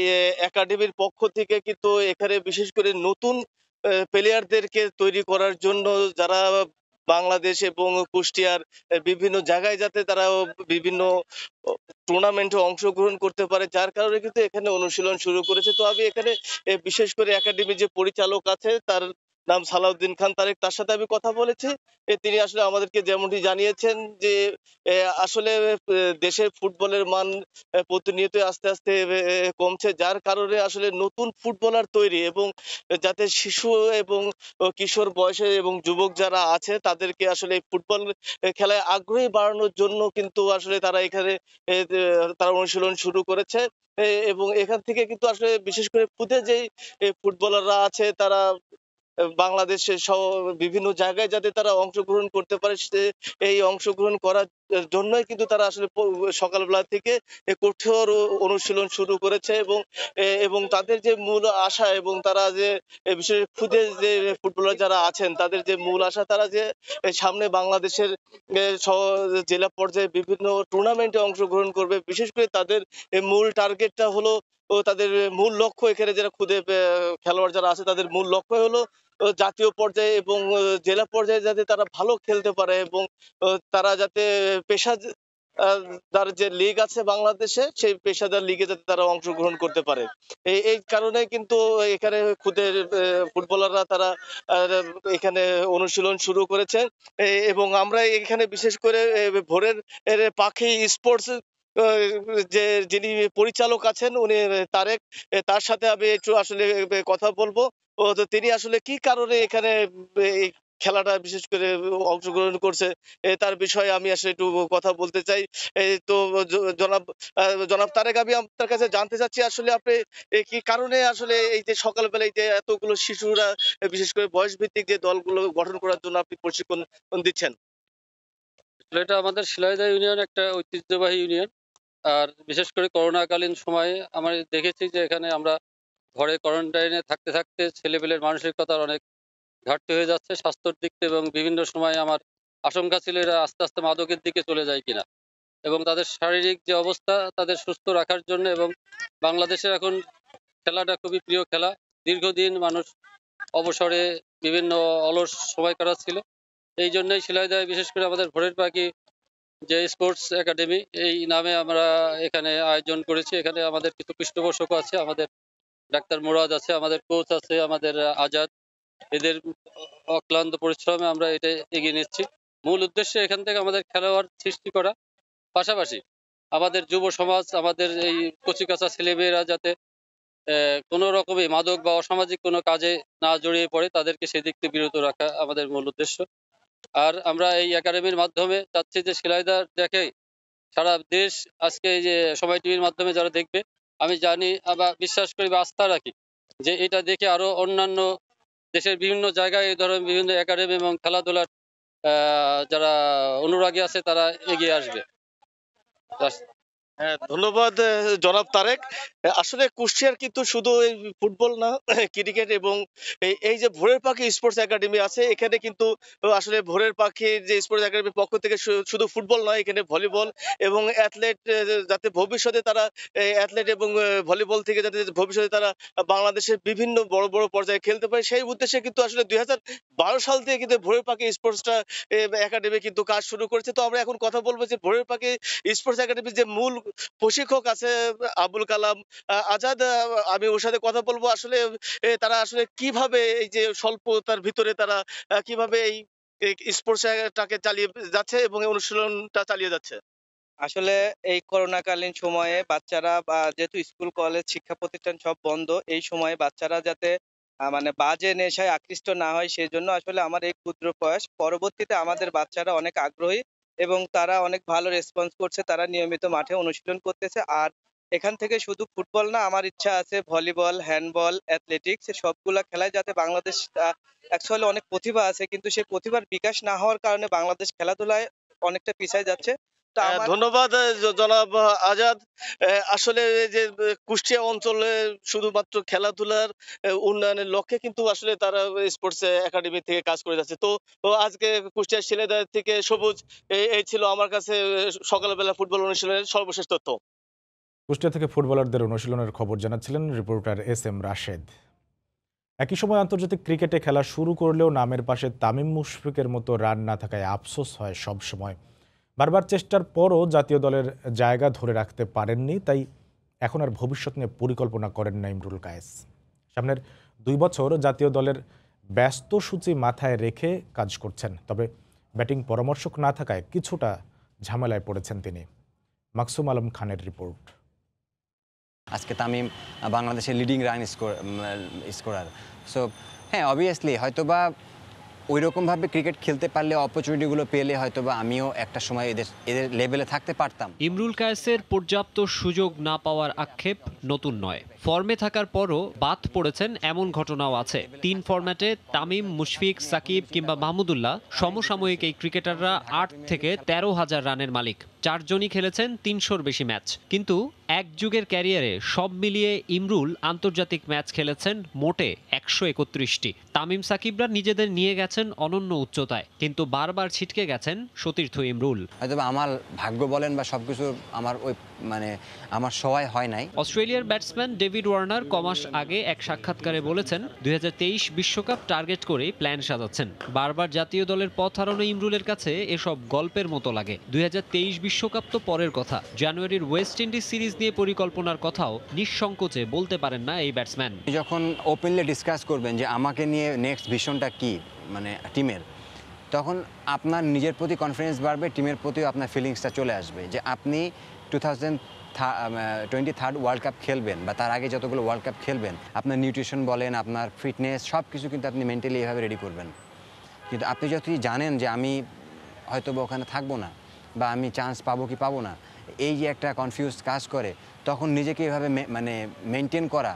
S13: একাডেমির পক্ষ থেকে কিন্তু এখানে বিশেষ করে নতুন প্লেয়ারদেরকে তৈরি করার জন্য যারা বাংলাদেশ এবং কুষ্টিয়ার বিভিন্ন জায়গায় যাতে তারা বিভিন্ন টুর্নামেন্টে অংশগ্রহণ করতে পারে, যার কারণে কিন্তু এখানে অনুশীলন শুরু করেছে। তো আমি এখানে বিশেষ করে একাডেমির যে পরিচালক আছে তার নাম সালাউদ্দিন খান তারেক, তার সাথে আমি কথা বলেছি। তিনি আসলে আমাদেরকে যেমনটি জানিয়েছেন যে আসলে দেশের ফুটবলের মান প্রতিনিয়ত আস্তে আস্তে কমছে, যার কারণে আসলে নতুন ফুটবলার তৈরি এবং যাতে শিশু এবং কিশোর বয়সে এবং যুবক যারা আছে তাদেরকে আসলে ফুটবল খেলায় আগ্রহী বাড়ানোর জন্য কিন্তু আসলে তারা এখানে তারা অনুশীলন শুরু করেছে। এবং এখান থেকে কিন্তু আসলে বিশেষ করে খুদে যেই ফুটবলাররা আছে তারা বাংলাদেশের বিভিন্ন জায়গায় যাতে তারা অংশগ্রহণ করতে পারে, এই অংশগ্রহণ করার জন্যই কিন্তু তারা আসলে সকালবেলা থেকে কঠোর অনুশীলন শুরু করেছে। এবং তাদের যে মূল আশা এবং তারা যে বিশেষ খুদে যে ফুটবলার যারা আছেন তাদের যে মূল আশা, তারা যে সামনে বাংলাদেশের জেলা পর্যায়ে বিভিন্ন টুর্নামেন্টে অংশগ্রহণ করবে। বিশেষ করে তাদের মূল টার্গেটটা হলো, তাদের মূল লক্ষ্য, এখানে যারা খুদে খেলোয়াড় যারা আছে তাদের মূল লক্ষ্য হলো জাতীয় পর্যায়ে এবং জেলা পর্যায়ে যাতে তারা ভালো খেলতে পারে এবং তারা যাতে পেশাদার যে লিগ আছে বাংলাদেশে সেই পেশাদার লিগে যাতে তারা অংশগ্রহণ করতে পারে। এই কারণে কিন্তু এখানে খুদে ফুটবলাররা তারা এখানে অনুশীলন শুরু করেছে। এবং আমরা এখানে বিশেষ করে ভোরের পাখি স্পোর্টস যে যিনি পরিচালক আছেন উনি তারেক, তার সাথে আমি একটু আসলে কথা বলবো। তো তিনি আসলে কি কারণে এখানে এই খেলাটা বিশেষ করে অংশগ্রহণ করছে তার বিষয়ে আমি আসলে একটু কথা বলতে চাই। তো জনাব তারেক, আমি আপনার কাছে জানতে চাচ্ছি আসলে আপনি কি কারণে আসলে এই যে সকালবেলা এই যে এতগুলো শিশুরা বিশেষ করে বয়স ভিত্তিক যে দলগুলো গঠন করার জন্য আপনি প্রশিক্ষণ দিচ্ছেন?
S9: এটা আমাদের শিলাইদহ ইউনিয়ন একটা ঐতিহ্যবাহী ইউনিয়ন। আর বিশেষ করে করোনাকালীন সময়ে আমরা দেখেছি যে এখানে আমরা ঘরে কোয়ারেন্টাইনে থাকতে থাকতে ছেলেপেলের মানসিকতার অনেক ঘাটতি হয়ে যাচ্ছে স্বাস্থ্যের দিক থেকে, এবং বিভিন্ন সময় আমার আশঙ্কা ছিল এরা আস্তে আস্তে মাদকের দিকে চলে যায় কিনা, এবং তাদের শারীরিক যে অবস্থা তাদের সুস্থ রাখার জন্য। এবং বাংলাদেশের এখন খেলাটা খুবই প্রিয় খেলা, দীর্ঘদিন মানুষ অবসরে বিভিন্ন অলস সময় কাটাচ্ছিল। এই জন্যই শিলাইদহে বিশেষ করে আমাদের ভোরের পাখি যে স্পোর্টস একাডেমি এই নামে আমরা এখানে আয়োজন করেছি। এখানে আমাদের কিছু পৃষ্ঠপোষকও আছে, আমাদের ডাক্তার মুরাদ আছে, আমাদের কোচ আছে, আমাদের আজাদ। এদের অক্লান্ত পরিশ্রমে আমরা এটা এগিয়ে নিচ্ছি। মূল উদ্দেশ্য এখান থেকে আমাদের খেলোয়াড় সৃষ্টি করা, পাশাপাশি আমাদের যুব সমাজ, আমাদের এই কচিকাঁচা ছেলেমেয়েরা যাতে কোনো রকমই মাদক বা অসামাজিক কোনো কাজে না জড়িয়ে পড়ে, তাদেরকে সেদিক থেকে বিরত রাখা আমাদের মূল উদ্দেশ্য। আর আমরা এই একাডেমির মাধ্যমে চাচ্ছি যে শিলাইদহ দেখে সারা দেশ আজকে এই যে সময় টিভির মাধ্যমে যারা দেখবে, আমি জানি বা বিশ্বাস করি বা আস্থা রাখি যে এটা দেখে আরো অন্যান্য দেশের বিভিন্ন জায়গায় এই ধরনের বিভিন্ন একাডেমি এবং খেলাধুলার যারা অনুরাগী আছে তারা এগিয়ে আসবে।
S13: হ্যাঁ, ধন্যবাদ জনাব তারেক। আসলে কুষ্টিয়ার কিন্তু শুধু ফুটবল না, ক্রিকেট এবং এই যে ভোরের পাখি স্পোর্টস একাডেমি আছে, এখানে কিন্তু আসলে ভোরের পাখির যে স্পোর্টস একাডেমির পক্ষ থেকে শুধু ফুটবল নয়, এখানে ভলিবল এবং অ্যাথলেট যাতে ভবিষ্যতে তারা অ্যাথলেট এবং ভলিবল থেকে যাতে ভবিষ্যতে তারা বাংলাদেশের বিভিন্ন বড় বড় পর্যায়ে খেলতে পারে, সেই উদ্দেশ্যে কিন্তু আসলে 2012 সাল থেকে কিন্তু ভোরের পাখি স্পোর্টসটা একাডেমি কিন্তু কাজ শুরু করেছে। তো আমরা এখন কথা বলবো যে ভোরের পাখি স্পোর্টস একাডেমির যে মূল প্রশিক্ষক আছে আবুল কালাম আজাদ, আমি ওর সাথে কথা বলবো আসলে তারা আসলে কিভাবে এই যে স্বল্পতার ভিতরে তারা কিভাবে এই স্পোর্টসটাকে চালিয়ে যাচ্ছে এবং অনুশীলনটা চালিয়ে যাচ্ছে।
S14: আসলে এই করোনাকালীন সময়ে বাচ্চারা যেহেতু স্কুল কলেজ শিক্ষা প্রতিষ্ঠান সব বন্ধ, এই সময়ে বাচ্চারা যাতে মানে বাজে নেশায় আকৃষ্ট না হয়, সেই জন্য আসলে আমার এই ক্ষুদ্র প্রয়াস। পরবর্তীতে আমাদের বাচ্চারা অনেক আগ্রহী এবং তারা অনেক ভালো রেসপন্স করছে, তারা নিয়মিত মাঠে অনুশীলন করতেছে। আর এখান থেকে শুধু ফুটবল না, আমার ইচ্ছা আছে ভলিবল, হ্যান্ডবল, অ্যাথলেটিক্স সবগুলা খেলায় যাতে বাংলাদেশ অ্যাকচুয়ালি অনেক প্রতিভা আছে, কিন্তু সেই প্রতিভার বিকাশ না হওয়ার কারণে বাংলাদেশ খেলাধুলায় অনেকটা পিছায় যাচ্ছে।
S13: ধন্যবাদ জনাব আজাদ। আসলে যে কুষ্টিয়া অঞ্চলে শুধুমাত্র খেলাধুলার উন্নয়নের লক্ষ্যে কিন্তু আসলে তারা স্পোর্টস একাডেমি থেকে কাজ করে যাচ্ছে। তো আজকে কুষ্টিয়া শিলাইদহ থেকে সবুজ, এই ছিল আমার কাছে সকালবেলা ফুটবল অনুশীলনের সর্বশেষ তথ্য।
S3: কুষ্টিয়া থেকে ফুটবলারদের অনুশীলনের খবর জানাচ্ছিলেন রিপোর্টার SM রাশেদ। একই সময় আন্তর্জাতিক ক্রিকেটে খেলা শুরু করলেও নামের পাশে তামিম মুশফিকের মতো রান না থাকায় আফসোস হয় সব সময়। বারবার চেষ্টার পরও জাতীয় দলের জায়গা ধরে রাখতে পারেননি, তাই এখন আর ভবিষ্যৎ নিয়ে পরিকল্পনা করেন না ইমরুল কায়েস। সামনের 2 বছর জাতীয় দলের ব্যস্ত সূচি মাথায় রেখে কাজ করছেন, তবে ব্যাটিং পরামর্শক না থাকায় কিছুটা ঝামেলায় পড়েছেন তিনি। মাকসুম আলম খানের রিপোর্ট।
S15: আজকে তামিম বাংলাদেশের লিডিং রান স্কোরার। সো হ্যাঁ, অবভিয়াসলি হয়তোবা ওই রকমভাবে ক্রিকেট খেলতে পারলে, অপরচুনিটিগুলো পেলে হয়তোবা আমিও একটা সময় এদের লেভেলে থাকতে পারতাম।
S16: ইমরুল কায়েসের পর্যাপ্ত সুযোগ না পাওয়ার আক্ষেপ নতুন নয়। ফর্মে থাকার পরও বাদ পড়েছেন এমন ঘটনাও আছে। 3 ফরম্যাটে তামিম, মুশফিক, সাকিব কিংবা মাহমুদুল্লাহ সমসাময়িক এই ক্রিকেটাররা 8 থেকে 13,000 রানের মালিক। 4 জনই খেলেছেন 300-র বেশি ম্যাচ, কিন্তু এক যুগের ক্যারিয়ারে সব মিলিয়ে ইমরুল আন্তর্জাতিক ম্যাচ খেলেছেন মোটে 131টি। তামিম, সাকিবরা নিজেদের নিয়ে গেছেন অনন্য উচ্চতায়, কিন্তু বারবার ছিটকে গেছেন সতীর্থ ইমরুল।
S15: হয়তো আমার ভাগ্য বলেন বা সবকিছু আমার সহায় হয় নাই।
S16: অস্ট্রেলিয়ার ব্যাটসম্যান ডেভিড ওয়ার্নার কমাস আগে এক সাক্ষাৎকারে বলেছেন 2023 বিশ্বকাপ টার্গেট করে প্ল্যান সাজাচ্ছেন। বারবার জাতীয় দলের পথ হারানো ইমরুলের কাছে এসব গল্পের মতো লাগে। 2023 বিশ্বকাপ তো পরের কথা, জানুয়ারির ওয়েস্ট ইন্ডিজ সিরিজ নিয়ে পরিকল্পনার কথাও নিঃসংকোচে বলতে পারেন না এই ব্যাটসম্যান।
S15: যখন ওপেনলি ডিসকাস করবেন যে আমাকে নিয়ে নেক্সট ভিশনটা কি টিমের, তখন আপনার নিজের প্রতি কনফিডেন্স বাড়বে, টিমের প্রতিও আপনার ফিলিংসটা চলে আসবে যে আপনি 2023 ওয়ার্ল্ড কাপ খেলবেন বা তার আগে যতগুলো ওয়ার্ল্ড কাপ খেলবেন, আপনার নিউট্রিশন বলেন, আপনার ফিটনেস সব কিছু কিন্তু আপনি মেন্টালি এভাবে রেডি করবেন। কিন্তু আপনি যদি জানেন যে আমি হয়তো বা ওখানে থাকবো না বা আমি চান্স পাবো কি পাবো না, এই যে একটা কনফিউজ কাজ করে, তখন নিজেকে এভাবে মানে মেনটেন করা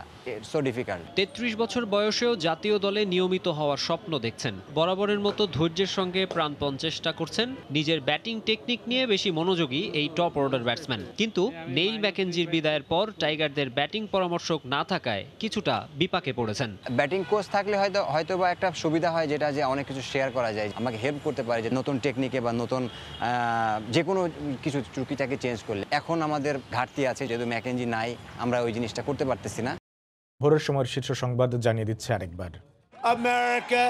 S15: সো ডিফিকাল্ট।
S16: 33 বছর বয়সেও জাতীয় দলে নিয়মিত হওয়ার স্বপ্ন দেখছেন। বরাবরের মতো ধৈর্যের সঙ্গে প্রাণপণ চেষ্টা করছেন। নিজের ব্যাটিং টেকনিক নিয়ে বেশি মনোযোগী এই টপ অর্ডার ব্যাটসম্যান। কিন্তু নেইল ম্যাকেঞ্জির বিদায়ের পর টাইগারদের ব্যাটিং পরামর্শক না থাকায় কিছুটা বিপাকে পড়েছেন।
S15: ব্যাটিং কোচ থাকলে হয়তো বা একটা সুবিধা হয়, যেটা যে অনেক কিছু শেয়ার করা যায়, আমাকে হেল্প করতে পারে যে নতুন টেকনিকে বা নতুন যে কোনো কিছু টুকিটাকে চেঞ্জ করলে। এখন আমাদের ঘাটতি আছে, যেহেতু ম্যাকেঞ্জি নাই, আমরা ওই জিনিসটা করতে পারতেছি না।
S3: ভোরের সময়ের শীর্ষ সংবাদ জানিয়ে দিচ্ছে আরেকবার।
S2: America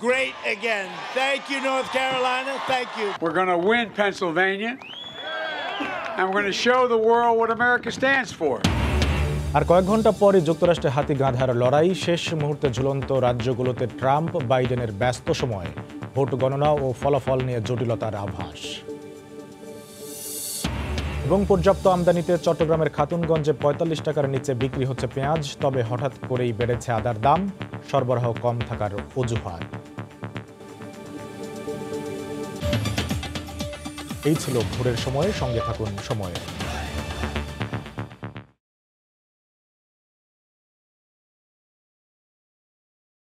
S2: great again. Thank you, North Carolina. Thank you.
S17: We're going to win Pennsylvania, and we're going to show the world what America stands for.
S3: আর কয়েক ঘন্টা পরে যুক্তরাষ্ট্রে হাতি গাধার লড়াই। শেষ মুহূর্তে ঝুলন্ত রাজ্যগুলোতে ট্রাম্প বাইডেনের ব্যস্ত সময়, ভোট গণনা ও ফলাফল নিয়ে জটিলতার আভাস। এবং পর্যাপ্ত আমদানিতে চট্টগ্রামের খাতুনগঞ্জে ৪৫ টাকার নিচে বিক্রি হচ্ছে পেঁয়াজ। তবে হঠাৎ করেই বেড়েছে আদার দাম, সরবরাহ কম থাকার অজুহাত। এই ছিল ভোরের সময়। সঙ্গে থাকুন সময়ে।